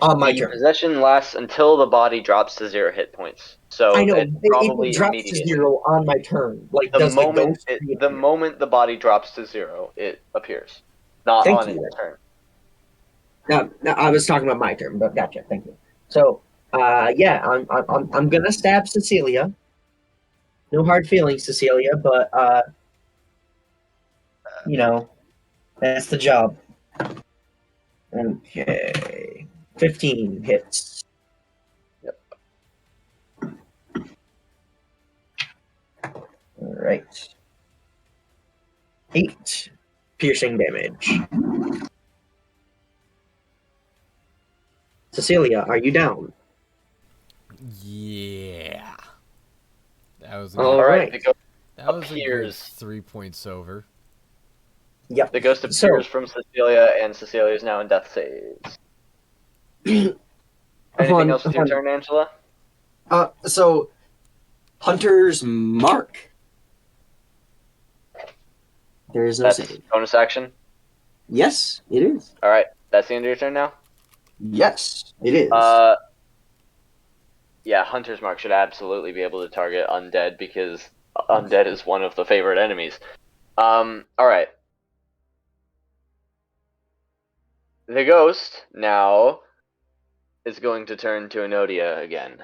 On my The turn. possession lasts until the body drops to 0 hit points. So I know, it probably it drops to immediately. 0 on my turn. Like, The does moment the ghost the moment the body drops to 0, it appears. Not Thank on you. its turn. No, I was talking about my turn, but gotcha. Thank you. So, yeah, I'm gonna stab Cecilia. No hard feelings, Cecilia, but you know, that's the job. Okay, 15 hits. Yep. All right. 8 piercing damage. Cecilia, are you down? Yeah. That was a All good, right. The ghost that was a good appears. 3 points over. Yep. The ghost appears from Cecilia, and Cecilia is now in death saves. Anything else with your turn, Angela? So Hunter's Mark. There is no That's save. bonus action. Yes, it is. All right, that's the end of your turn now. Yes, it is. Yeah, Hunter's Mark should absolutely be able to target undead because undead is one of the favorite enemies. All right. The ghost now is going to turn to Enodia again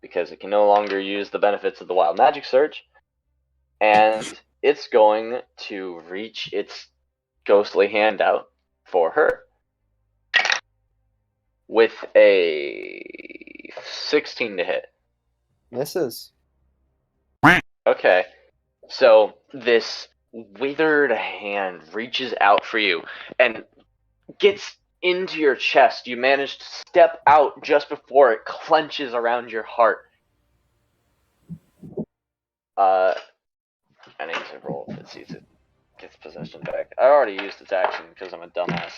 because it can no longer use the benefits of the Wild Magic Surge, and it's going to reach its ghostly hand out for her with a 16 to hit. Misses. Okay, so this withered hand reaches out for you and gets into your chest. You manage to step out just before it clenches around your heart. I need to roll if it sees it gets possession back. I already used its action because I'm a dumbass.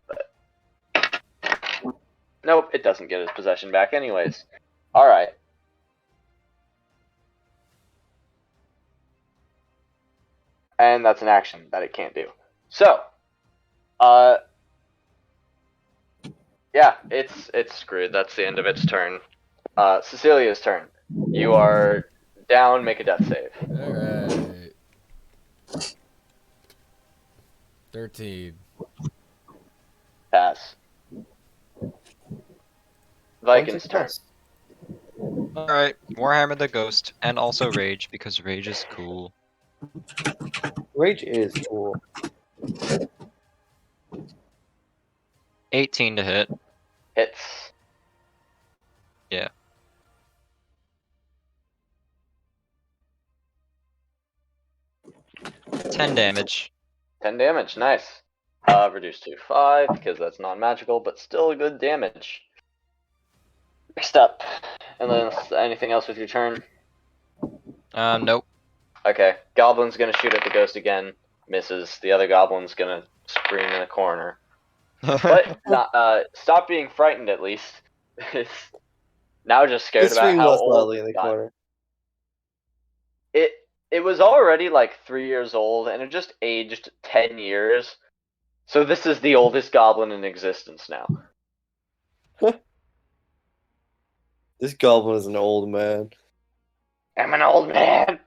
But nope, it doesn't get its possession back anyways. Alright. And that's an action that it can't do. So, yeah, it's screwed. That's the end of its turn. Cecilia's turn. You are down, make a death save. Alright. 13. Pass. Viking's turn. Alright, Warhammer the Ghost, and also Rage, because Rage is cool. Rage is cool. 18 to hit. Hits. Yeah. Ten damage. 10 damage, nice. Reduced to 5 because that's non-magical, but still good damage. Next up, unless anything else with your turn. Nope. Okay, Goblin's gonna shoot at the ghost again. Misses. The other Goblin's gonna scream in a corner. But not, stop being frightened at least. is now just scared about Whispering how less old loudly in the it's gotten. corner. It was already like 3 years old, and it just aged 10 years. So this is the oldest goblin in existence now. This goblin is an old man. I'm an old man.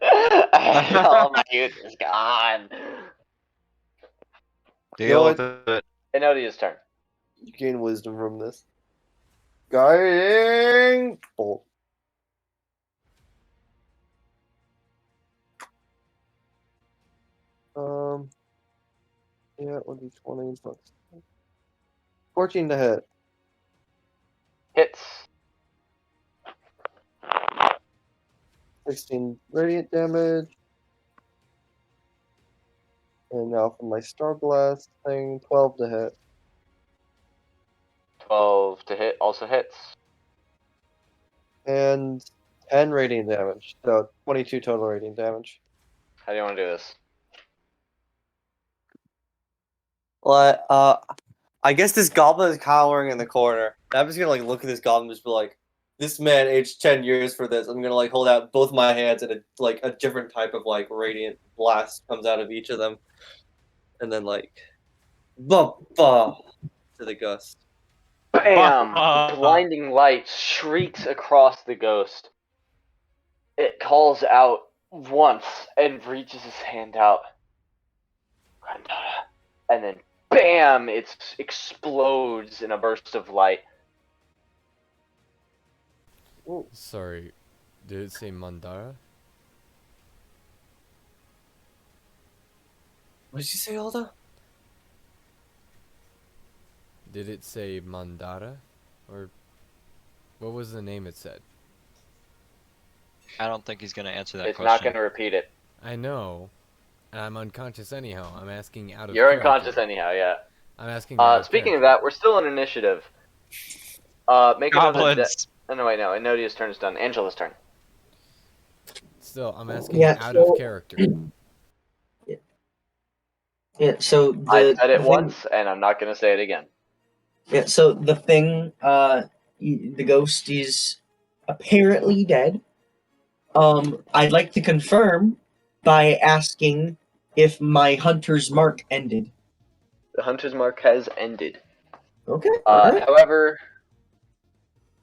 All my youth is gone. Deal what? with it. Enodia's turn. You gain wisdom from this. Guiding bolt. Yeah, 1d20 plus 14 to hit. Hits. 16 radiant damage. And now for my Star Blast thing, 12 to hit. 12 to hit. Also hits. And 10 radiant damage. So 22 total radiant damage. How do you want to do this? Well, I guess this goblin is cowering in the corner. I'm just gonna like look at this goblin and just be like, this man aged 10 years for this. I'm gonna like hold out both my hands and a different type of like radiant blast comes out of each of them. And then like bah, bah, to the gust. Bam! Blinding light shrieks across the ghost. It calls out once and reaches his hand out. And then bam! It explodes in a burst of light. Sorry, did it say Mandara? What did you say, Alda? Did it say Mandara? Or what was the name it said? I don't think he's gonna answer that It's question. not going to repeat it. I know. And I'm unconscious anyhow. I'm asking out of You're character. unconscious anyhow, yeah. I'm asking out of Speaking of character. that, we're still in initiative. Make another Goblins. oh, no, wait, no. Enodia's turn is done. Angela's turn. Still, I'm asking Yeah, out so- of character. Yeah, so I the said it thing- once, and I'm not going to say it again. Yeah, so the thing, the ghost is apparently dead. I'd like to confirm by asking if my hunter's mark ended. The hunter's mark has ended. Okay. alright. However,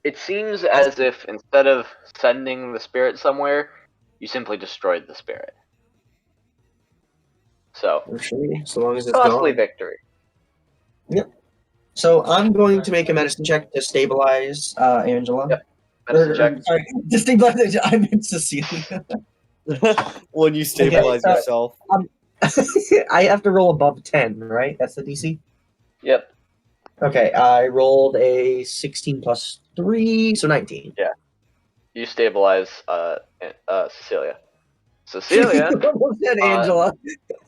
it seems as if instead of sending the spirit somewhere, you simply destroyed the spirit. So, Actually, so long as it's costly gone. victory. So I'm going to make a medicine check to stabilize Angela. Yep. Medicine check. Sorry, to stabilize. I meant Cecilia. When you stabilize Okay, yourself. I have to roll above 10, right? That's the DC. Yep. Okay, I rolled a 16 plus 3, so 19. You stabilize Cecilia. Cecilia, Almost said Angela.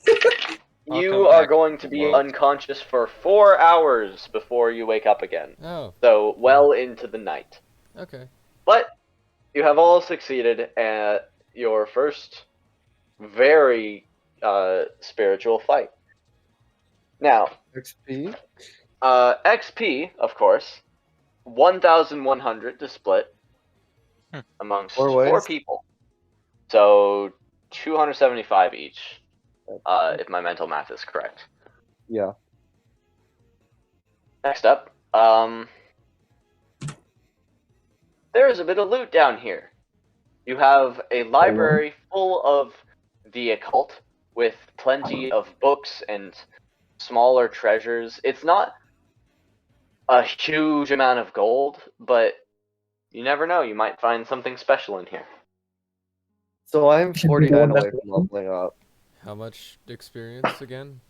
you Welcome are back, going to be world. unconscious for 4 hours before you wake up again. Oh, So, well into the night. okay. But you have all succeeded at your first very spiritual fight. Now, XP. XP, of course, 1,100 to split amongst 4 4 ways. people. So 275 each, if my mental math is correct. Yeah. Next up, there is a bit of loot down here. You have a library full of the occult with plenty of books and smaller treasures. It's not a huge amount of gold, but you never know. You might find something special in here. So I'm Should we go 49 away investigate? from leveling up. How much experience again?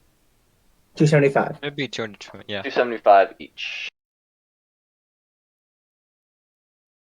275. It'd be 220. Yeah. 275 each.